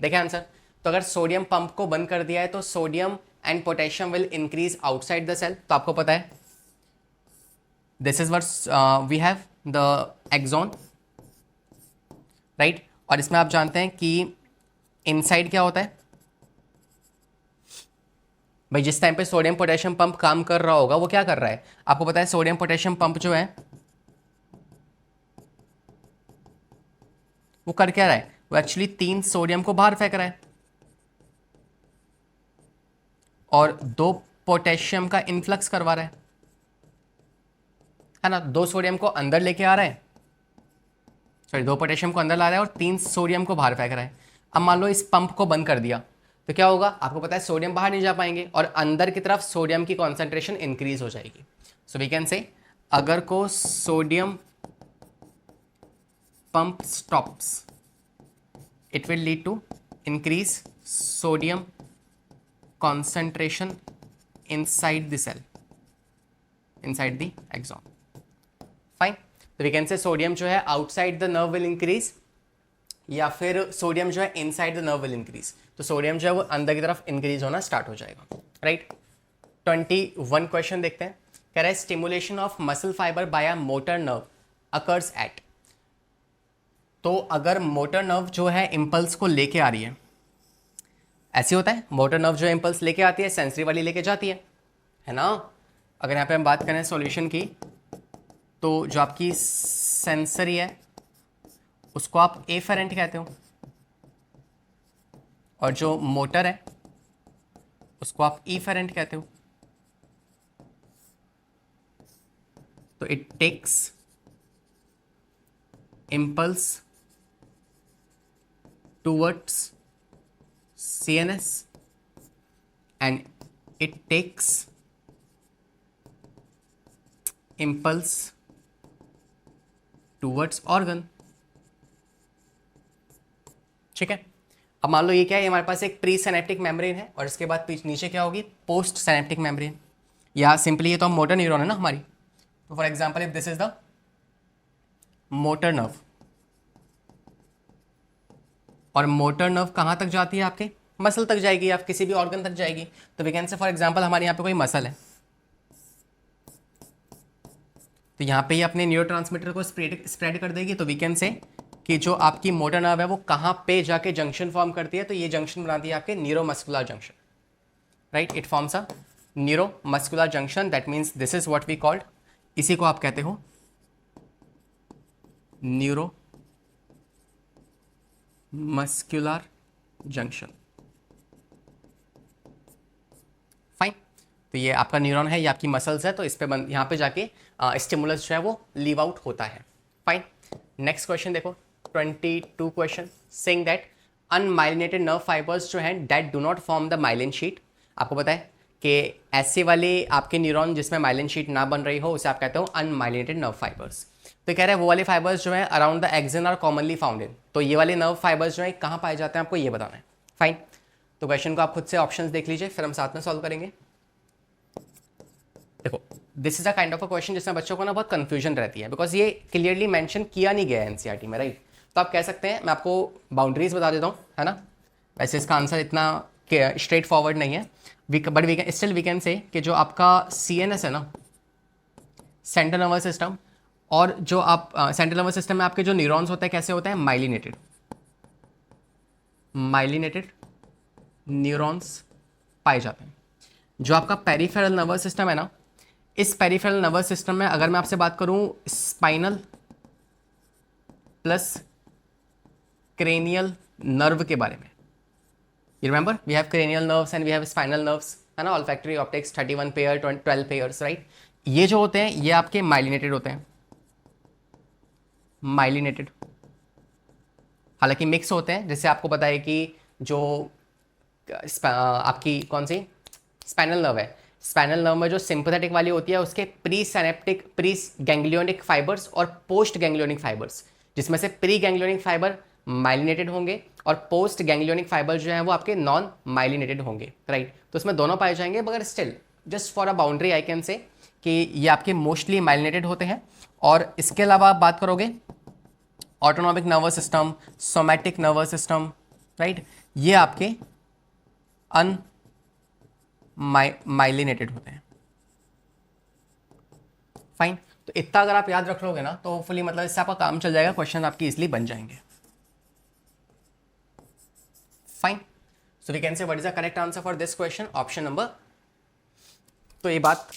देखिए आंसर। तो अगर सोडियम पंप को बंद कर दिया है तो sodium and potassium will increase outside the cell. तो आपको पता है this is what we have the axon, right. और इसमें आप जानते हैं कि इनसाइड क्या होता है भाई? जिस टाइम पे सोडियम पोटेशियम पंप काम कर रहा होगा वो क्या कर रहा है? आपको पता है सोडियम पोटेशियम पंप जो है वो कर क्या रहा है? वो एक्चुअली 3 सोडियम को बाहर फेंक रहा है और 2 पोटेशियम का इनफ्लक्स करवा रहा है ना। 2 सोडियम को अंदर लेके आ रहा है, सॉरी 2 पोटेशियम को अंदर ला रहा है और 3 सोडियम को बाहर फेंक रहा है। अब मान लो इस पंप को बंद कर दिया तो क्या होगा? आपको पता है सोडियम बाहर नहीं जा पाएंगे और अंदर की तरफ सोडियम की कॉन्सेंट्रेशन इंक्रीज हो जाएगी। सो वी कैन से अगर को sodium pump stops it will lead to increase sodium concentration inside the cell, inside the axon. Fine, तो वी कैन से सोडियम जो है outside the nerve will increase या फिर sodium जो है inside the nerve will increase. तो sodium जो है वो अंदर की तरफ इंक्रीज होना स्टार्ट हो जाएगा, राइट। 21 क्वेश्चन देखते हैं। कह रहा है stimulation of muscle fiber by a motor nerve occurs at. तो अगर मोटर नर्व जो है इंपल्स को लेके आ रही है, ऐसे होता है मोटर नर्व जो इंपल्स लेके आती है सेंसरी वाली लेके जाती है ना। अगर यहाँ पे हम बात करें सॉल्यूशन की तो जो आपकी सेंसरी है उसको आप एफेरेंट कहते हो और जो मोटर है उसको आप ईफेरेंट कहते हो। तो it takes impulse towards CNS and it takes impulse towards organ। ठीक है, अब मान लो ये क्या है, हमारे पास एक प्री सिनेप्टिक मेम्ब्रेन है और इसके बाद नीचे क्या होगी, पोस्ट सिनेप्टिक मेम्ब्रेन, या सिंपली ये तो मोटर न्यूरॉन है ना हमारी। तो for example if this is the motor nerve, और मोटर नर्व कहाँ तक जाती है, आपके मसल तक जाएगी, आप किसी भी ऑर्गन तक जाएगी। तो we can say for example हमारे यहाँ पे कोई मसल है, तो यहाँ पे ये अपने न्यूरोट्रांसमीटर को स्प्रेड कर देगी। तो वी कैन से कि जो आपकी मोटर नर्व है वो कहाँ पे जाके जंक्शन फॉर्म करती है, तो ये जंक्शन बनाती है आपके neuromuscular junction, right. It forms a neuromuscular junction, that means this is what we called, इसी को आप कहते हो न्यूरो मस्कुलर जंक्शन। फाइन, तो ये आपका न्यूरॉन है, ये आपकी मसल्स है, तो इस पे यहाँ पे जाके स्टिमुलस जो है वो लीव आउट होता है। फाइन, नेक्स्ट क्वेश्चन देखो 22 question saying that unmyelinated nerve fibres जो हैं that do not form the myelin sheet. आपको पता है कि ऐसे वाले आपके न्यूरॉन जिसमें माइलिन शीट ना बन रही हो उसे आप कहते हो अनमाइलिनेटेड नर्व फाइबर्स। तो कह रहे हैं वो वाले फाइबर्स जो है around the axon are commonly found in. तो ये वाले नर्व फाइबर्स जो है कहाँ पाए जाते हैं आपको ये बताना है। फाइन, तो क्वेश्चन को आप खुद से ऑप्शंस देख लीजिए, फिर हम साथ में सॉल्व करेंगे। देखो this is a kind of a question जिसमें बच्चों को ना बहुत कंफ्यूजन रहती है, बिकॉज ये क्लियरली मेंशन किया नहीं गया है एनसीईआरटी में, राइट। तो आप कह सकते हैं, मैं आपको बाउंड्रीज बता देता हूँ, है ना। वैसे इसका आंसर इतना स्ट्रेट फॉरवर्ड नहीं है, but we can still we can say कि जो आपका CNS है ना, सेंट्रल नर्वस सिस्टम, और जो आप सेंट्रल नर्वस सिस्टम में आपके जो न्यूरॉन्स होते हैं कैसे होते हैं, माइलिनेटेड। माइलिनेटेड न्यूरॉन्स पाए जाते हैं। जो आपका पेरिफेरल नर्वस सिस्टम है ना, इस पेरिफेरल नर्वस सिस्टम में अगर मैं आपसे बात करूं स्पाइनल प्लस क्रेनियल नर्व के बारे में, you remember we have cranial nerves and we have spinal nerves, है ना, olfactory optics 31 pair 12 pairs, right. ये जो होते हैं ये आपके माइलिनेटेड होते हैं, माइलिनेटेड। हालांकि मिक्स होते हैं, जैसे आपको पता है कि जो आपकी कौन सी स्पाइनल नर्व है, स्पाइनल नर्व में जो सिंपैथेटिक वाली होती है उसके pre synaptic pre ganglionic fibres और पोस्ट गैंग्लियोनिक फाइबर्स, जिसमें से प्री गैंग्लियोनिक फाइबर माइलिनेटेड होंगे और पोस्ट गैंग्लियोनिक फाइबर जो है वो आपके नॉन माइलिनेटेड होंगे, राइट। तो उसमें दोनों पाए जाएंगे, मगर still just for a boundary I can say कि ये आपके मोस्टली माइलिनेटेड होते हैं। और इसके अलावा आप बात करोगे autonomic nervous system, somatic nervous system, right, ये आपके माइलिनेटेड होते हैं। फाइन, तो इतना अगर आप याद रख लोगे ना तो होपफुली मतलब इससे आपका काम चल जाएगा, क्वेश्चन आपकी इजीली बन जाएंगे। Fine, so we can say what is the correct answer for this question, option number. तो ये बात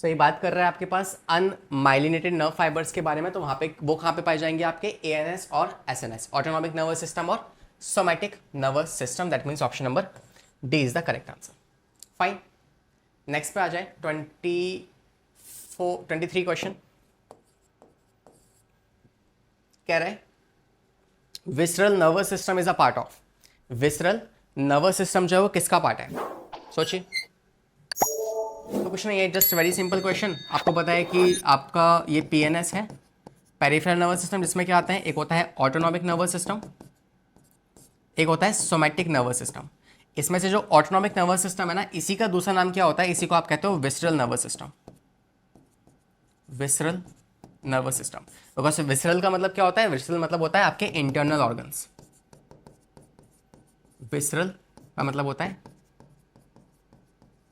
ये बात कर रहा है आपके पास अनमाइलिनेटेड नर्व फाइबर्स के बारे में, तो वहां पे वो कहां पे पाए जाएंगे आपके ANS और SNS, ऑटोनॉमिक नर्वस सिस्टम और somatic nervous system. That means option number D is the correct answer. Fine, next पे आ जाए 23 क्वेश्चन। कह रहा है visceral nervous system is a part of. Visceral nervous system जो है वो किसका पार्ट है, सोचिए। तो कुछ नहीं है, जस्ट वेरी सिंपल क्वेश्चन। आपको पता है कि आपका ये PNS है, पेरिफेरल नर्वस सिस्टम, जिसमें क्या आता है, एक होता है ऑटोनॉमिक नर्वस सिस्टम, एक होता है सोमैटिक नर्वस सिस्टम। इसमें से जो ऑटोनॉमिक नर्वस सिस्टम है ना, इसी का दूसरा नाम क्या होता है, इसी को आप कहते हो visceral nervous system. Visceral nervous system, because visceral का मतलब क्या होता है, विसरल मतलब होता है आपके इंटरनल ऑर्गन्स। विसरल का मतलब होता है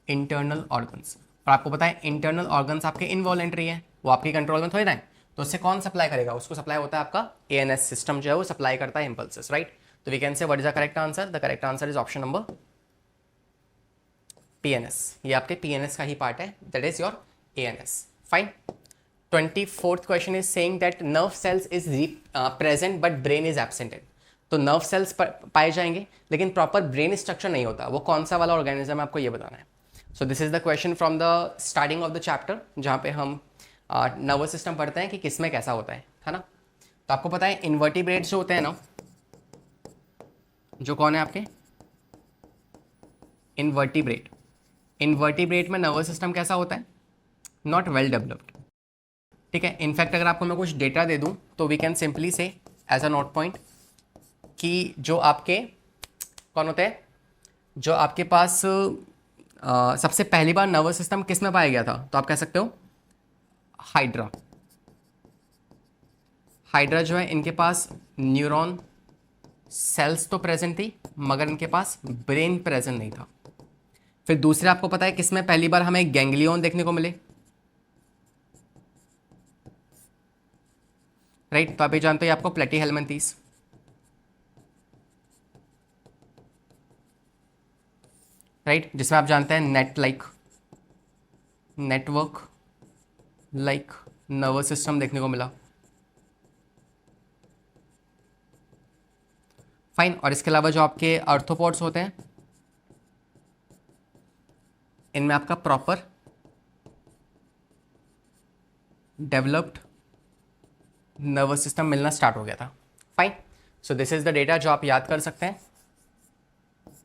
इंटरनल ऑर्गन्स, और आपको पता है इंटरनल ऑर्गन्स आपके इनवॉलेंट्री है, वो आपके कंट्रोल में थोड़ी ना है। तो उससे कौन सप्लाई करेगा, उसको सप्लाई होता है आपका ANS सिस्टम जो है वो सप्लाई करता है इंपल्सेस, राइट। तो we can say what is the correct answer, the correct answer is option number PNS। ये आपके PNS का ही पार्ट है, that is your ANS। Fine, 24th question is saying that nerve cells is present but brain is absented. तो nerve sales पाए जाएंगे लेकिन proper brain structure नहीं होता, वो कौन सा वाला ऑर्गेनिज्म है आपको ये बताना है। सो this is the question from the starting of the chapter, जहाँ पे हम नर्वस सिस्टम पढ़ते हैं कि किसमें कैसा होता है ना। तो आपको पता है इन्वर्टिब्रेट्स जो होते हैं ना, जो कौन है आपके इन्वर्टिब्रेट, इन्वर्टिब्रेट में नर्वस सिस्टम कैसा होता है, नॉट वेल डेवलप्ड, ठीक है। इनफैक्ट अगर आपको मैं कुछ डेटा दे दूं तो वी कैन सिंपली से एज अ नोट पॉइंट कि जो आपके कौन होते हैं, जो आपके पास सबसे पहली बार नर्वस सिस्टम किस में पाया गया था, तो आप कह सकते हो हाइड्रा। हाइड्रा जो है इनके पास न्यूरॉन सेल्स तो प्रेजेंट थी मगर इनके पास ब्रेन प्रेजेंट नहीं था। फिर दूसरे आपको पता है किसमें पहली बार हमें गैंग्लियन देखने को मिले, राइट। तो आप ये जानते हो आपको प्लेटीहेल्मिन्थेस, राइट, जिसमें आप जानते हैं नेटवर्क लाइक नर्वस सिस्टम देखने को मिला। फाइन, और इसके अलावा जो आपके आर्थ्रोपोड्स होते हैं, इनमें आपका प्रॉपर डेवलप्ड नर्वस सिस्टम मिलना स्टार्ट हो गया था। Fine, so this is the data जो आप याद कर सकते हैं।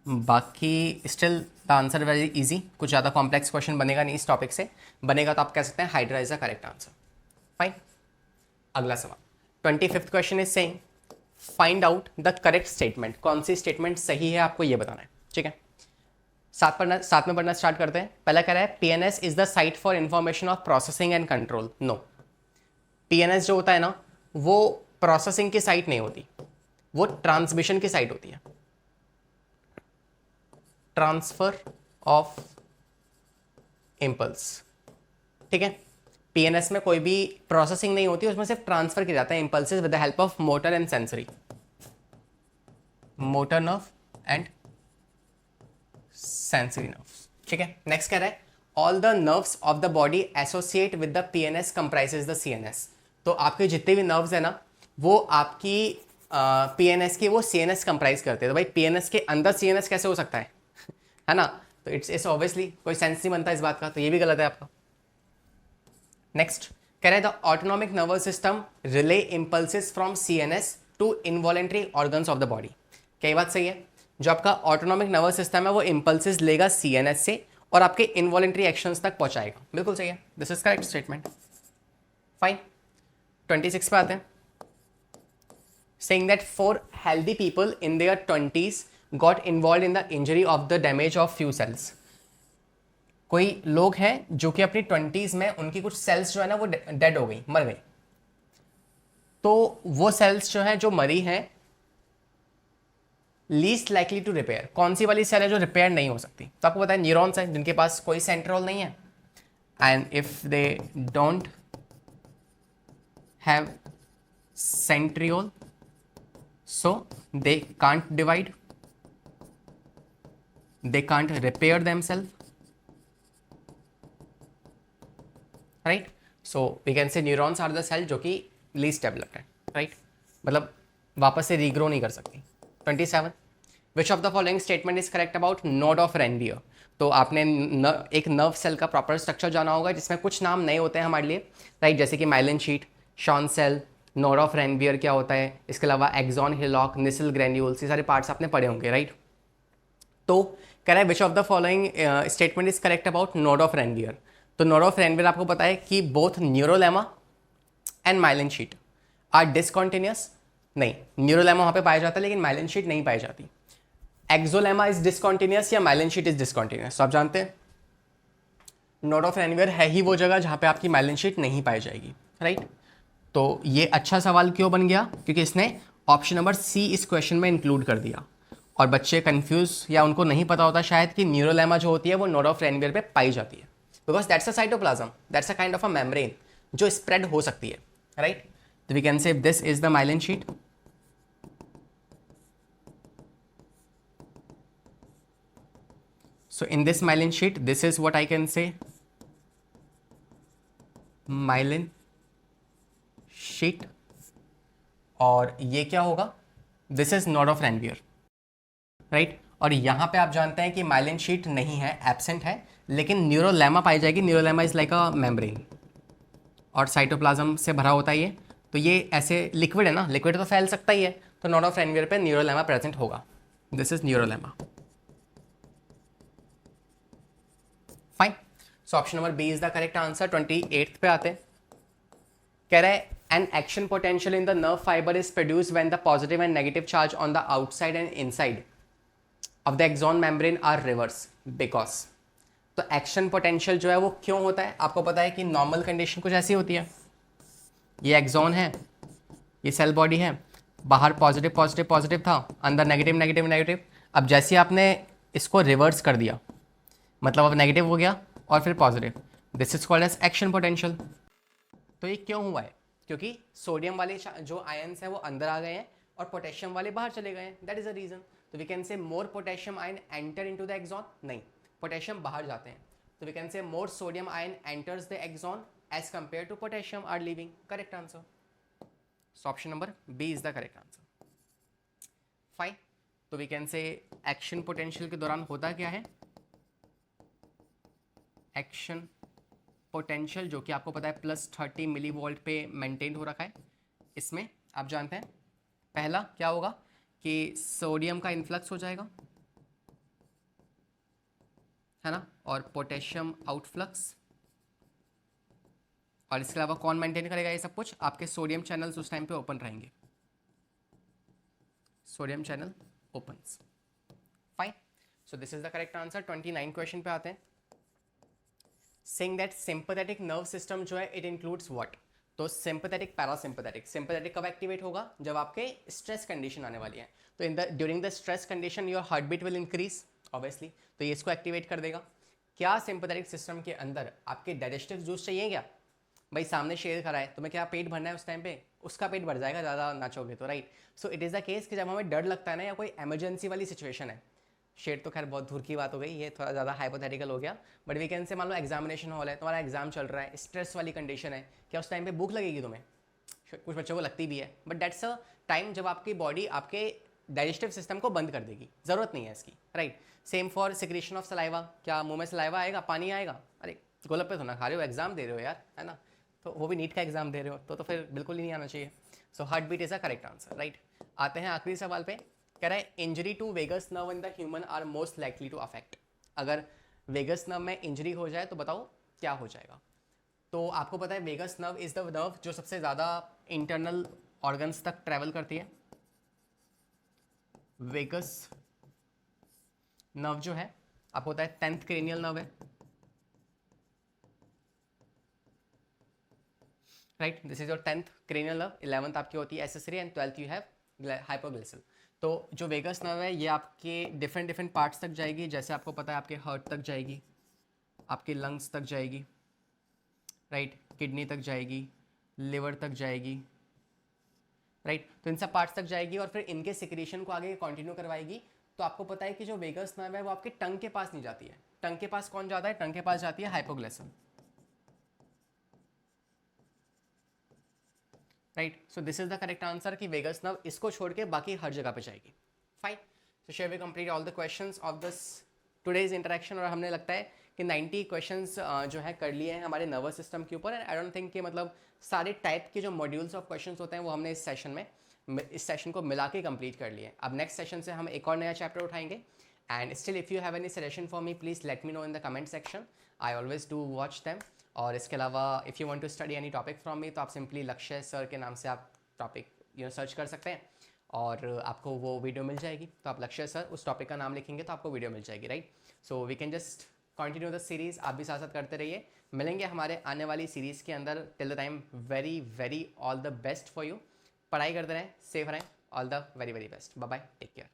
बाकी still the answer very easy, कुछ ज़्यादा कॉम्प्लेक्स क्वेश्चन बनेगा नहीं इस टॉपिक से, बनेगा तो आप कह सकते हैं hydra is the correct answer. Fine, अगला सवाल 25th question is saying find out the correct statement. कौन सी स्टेटमेंट सही है आपको ये बताना है, ठीक है। साथ में पढ़ना स्टार्ट करते हैं। पहला कह रहा है PNS is the site for information of processing and control. No, PNS जो होता है ना वो प्रोसेसिंग की साइट नहीं होती, वो ट्रांसमिशन की साइट होती है, ट्रांसफर ऑफ इम्पल्स, ठीक है। पीएनएस में कोई भी प्रोसेसिंग नहीं होती, उसमें सिर्फ ट्रांसफर किया जाता है impulses with the help of motor and sensory, motor nerve and sensory nerve, ठीक है। नेक्स्ट कह रहा है all the nerves of the body associate with the PNS comprises the CNS. तो आपके जितने भी नर्व्स है ना वो आपकी पीएनएस की वो सीएनएस कंप्राइज करते हैं। तो भाई पीएनएस के अंदर सीएनएस कैसे हो सकता है है ना, तो इट्स ऑब्वियसली कोई सेंस नहीं बनता इस बात का, तो ये भी गलत है आपका। नेक्स्ट कह रहे हैं the autonomic nervous system relay impulses from CNS to involuntary organs of the body. क्या ये बात सही है? जो आपका ऑटोनॉमिक नर्वस सिस्टम है वो इंपल्सेस लेगा सीएनएस से और आपके इनवॉलेंट्री एक्शंस तक पहुंचाएगा। बिल्कुल सही है, this is correct statement. Fine, 26 पे आते हैं। saying that 4 healthy people in their 20s got involved in the injury of the damage of few cells। कोई लोग हैं जो कि अपनी 20s में उनकी कुछ सेल्स जो है ना वो डेड हो गई, मर गई। तो वो सेल्स जो है जो मरी हैं लीस्ट लाइकली टू रिपेयर, कौन सी वाली सेल है जो रिपेयर नहीं हो सकती? तो आपको पता है न्यूरॉन्स हैं जिनके पास कोई सेंट्रोल नहीं है, and if they don't have centriole so they can't divide, they can't repair themselves, right? So we can say neurons are the cell जो कि least developed है, right? मतलब वापस से रीग्रो नहीं कर सकती। 27 which of the following statement is correct about node of Ranvier। तो आपने एक नर्व सेल का प्रॉपर स्ट्रक्चर जाना होगा जिसमें कुछ नाम नए होते हैं हमारे लिए, राइट? जैसे कि myelin sheath, Schwann cell, node of Ranvier क्या होता है, इसके अलावा एक्सॉन हिलॉक, निसल ग्रेन्यूल्स, ये सारे पार्ट्स आपने पढ़े होंगे, राइट? तो कह रहा है which of the following statement is correct about node of Ranvier. तो नोड ऑफ रेनवियर आपको पता है कि both neurolemma and myelin sheath are discontinuous. नहीं, न्यूरोलेमा वहाँ पे पाया जाता है लेकिन माइलिन शीट नहीं पाई जाती। एक्सोलेमा इज डिसकॉन्टिन्यूस या माइलिन शीट इज डिसकॉन्टिन्यूस? तो आप जानते हैं नोड ऑफ रेनवियर है ही वो जगह जहाँ पे आपकी माइलिन शीट नहीं पाई जाएगी, राइट? तो ये अच्छा सवाल क्यों बन गया? क्योंकि इसने ऑप्शन नंबर सी इस क्वेश्चन में इंक्लूड कर दिया और बच्चे कंफ्यूज या उनको नहीं पता होता शायद कि न्यूरोलेमा जो होती है वो नोड ऑफ रेनवियर पे पाई जाती है, because that's a cytoplasm, that's a kind of a membrane जो स्प्रेड हो सकती है, राइट? तो we can say this is the myelin sheath, so in this myelin sheet this is what I can say myelin sheet, और ये क्या होगा? This is node of Ranvier, right? और यहाँ पे आप जानते हैं कि माइलिन शीट नहीं है, एब्सेंट है, लेकिन न्यूरोलेमा पाई जाएगी। न्यूरोलेमा इज लाइक अ मेम्ब्रेन और साइटोप्लाज्म से भरा होता है ये, तो ये ऐसे लिक्विड है ना, लिक्विड तो फैल सकता ही है, तो नोड ऑफ रेनवियर पे न्यूरोलेमा प्रेजेंट होगा। This is neurolemma. Fine, so option number B is the correct answer. 28 पे आते हैं। कह रहा है an action potential in the nerve fiber is produced when the positive and negative charge on the outside and inside of the axon membrane are reverse because। तो action potential जो है वो क्यों होता है? आपको पता है कि नॉर्मल कंडीशन कुछ ऐसी होती है, ये एक्सॉन है, ये सेल बॉडी है, बाहर पॉजिटिव पॉजिटिव पॉजिटिव था, अंदर नेगेटिव नेगेटिव नेगेटिव। अब जैसे आपने इसको रिवर्स कर दिया, मतलब अब नेगेटिव हो गया और फिर positive, this is called as action potential. तो ये क्यों हुआ है? क्योंकि सोडियम वाले जो आयन्स हैं वो अंदर आ गए हैं और पोटेशियम वाले बाहर चले गए हैं, दैट इज अ रीजन। तो we can say more potassium ion enter into the axon, नहीं, पोटेशियम बाहर जाते हैं, तो we can say more sodium ion enters the axon as compare to potassium are leaving. Correct answer, so option number B is the correct answer. Fine, तो we can say action potential के दौरान होता क्या है? Action potential जो कि आपको पता है +30 मिली वोल्ट पे मेंटेन हो रखा है। इसमें आप जानते हैं पहला क्या होगा कि सोडियम का इन्फ्लक्स हो जाएगा, है ना, और पोटेशियम आउटफ्लक्स। और इसके अलावा कौन मेंटेन करेगा ये सब कुछ? आपके सोडियम चैनल्स उस टाइम पे ओपन रहेंगे, sodium channel opens. Fine, so this is the correct answer. 29 question पे आते हैं। Saying that sympathetic nerve system जो है इट इंक्लूड्स व्हाट? तो सिंपैथेटिक पैरासिम्पैथेटिक। सिंपैथेटिक कब एक्टिवेट होगा? जब आपके स्ट्रेस कंडीशन आने वाली है। तो in the during the stress condition your heart beat will increase obviously, तो ये इसको एक्टिवेट कर देगा। क्या सिंपैथेटिक सिस्टम के अंदर आपके डाइजेस्टिव जूस चाहिए क्या? भाई सामने शेर खड़ा है, तुम्हें क्या पेट भरना है उस टाइम पे? उसका पेट भर जाएगा ज़्यादा नाचोगे तो, right. So it is the case कि जब हमें डर लगता है ना या कोई एमरजेंसी वाली सिचुएशन है, शेर तो खैर बहुत दूर की बात हो गई, ये थोड़ा ज़्यादा हाइपोथेटिकल हो गया, बट वी कैन से मान लो एग्जामिनेशन हॉल है, तुम्हारा एग्जाम चल रहा है, स्ट्रेस वाली कंडीशन है, क्या उस टाइम पे भूख लगेगी तुम्हें? कुछ बच्चों को लगती भी है, बट दैट्स अ टाइम जब आपकी बॉडी आपके डाइजेस्टिव सिस्टम को बंद कर देगी, ज़रूरत नहीं है इसकी, right. Same for secretion of saliva. क्या मुंह में सलाइवा आएगा, पानी आएगा? अरे गोलगप्पे तो ना खा रहे हो, एग्जाम दे रहे हो यार, है ना, तो वो भी नीट का एग्जाम दे रहे हो तो फिर बिल्कुल ही नहीं आना चाहिए। So heart beat is a correct answer, right. आते हैं आखिरी सवाल पे। कह रहा है injury to vagus nerve in the human are most likely to affect. अगर वेगस नर्व में इंजरी हो जाए तो बताओ क्या हो जाएगा? तो आपको पता है vagus nerve is the nerve जो सबसे ज़्यादा इंटरनल ऑर्गन्स तक ट्रैवल करती है। वेगस नर्व जो है आपको पता है 10th क्रेनियल नर्व है, right. This is your 10th cranial nerve, 11th आपकी होती है accessory and 12th you have hypoglossal. तो जो वेगस नर्व है ये आपके डिफरेंट पार्ट्स तक जाएगी, जैसे आपको पता है आपके हार्ट तक जाएगी, आपके लंग्स तक जाएगी, राइट, किडनी तक जाएगी, लिवर तक जाएगी, राइट। तो इन सब पार्ट्स तक जाएगी और फिर इनके सिक्रीशन को आगे कंटिन्यू करवाएगी। तो आपको पता है कि जो वेगस नर्व है वो आपके टंग के पास नहीं जाती है। टंग के पास कौन जाता है? टंग के पास जाती है hypoglossal, right. So this is the correct answer कि वेगस नर्व इसको छोड़ के बाकी हर जगह पे जाएगी। Fine, so here we complete all the questions of this today's interaction. और हमने लगता है कि 90 क्वेश्चंस जो है कर लिए हैं हमारे नर्वस सिस्टम के ऊपर। एंड आई डोंट थिंक कि मतलब सारे टाइप के जो मॉड्यूल्स ऑफ क्वेश्चंस होते हैं वो हमने इस सेशन को मिला के कंप्लीट कर लिए। अब नेक्स्ट सेशन से हम एक और नया चैप्टर उठाएंगे। And still if you have any suggestion for me please let me know in the comment section, I always do watch them. और इसके अलावा if you want to study any topic from me तो आप simply लक्ष्य sir के नाम से आप टॉपिक सर्च कर सकते हैं और आपको वो वीडियो मिल जाएगी। तो आप लक्ष्य सर उस टॉपिक का नाम लिखेंगे तो आपको वीडियो मिल जाएगी, राइट। So we can just continue the series, आप भी साथ साथ करते रहिए। मिलेंगे हमारे आने वाली सीरीज़ के अंदर। Till the time very very all the best for you. पढ़ाई करते रहें, सेफ रहें, all the very very best. Bye bye, take care.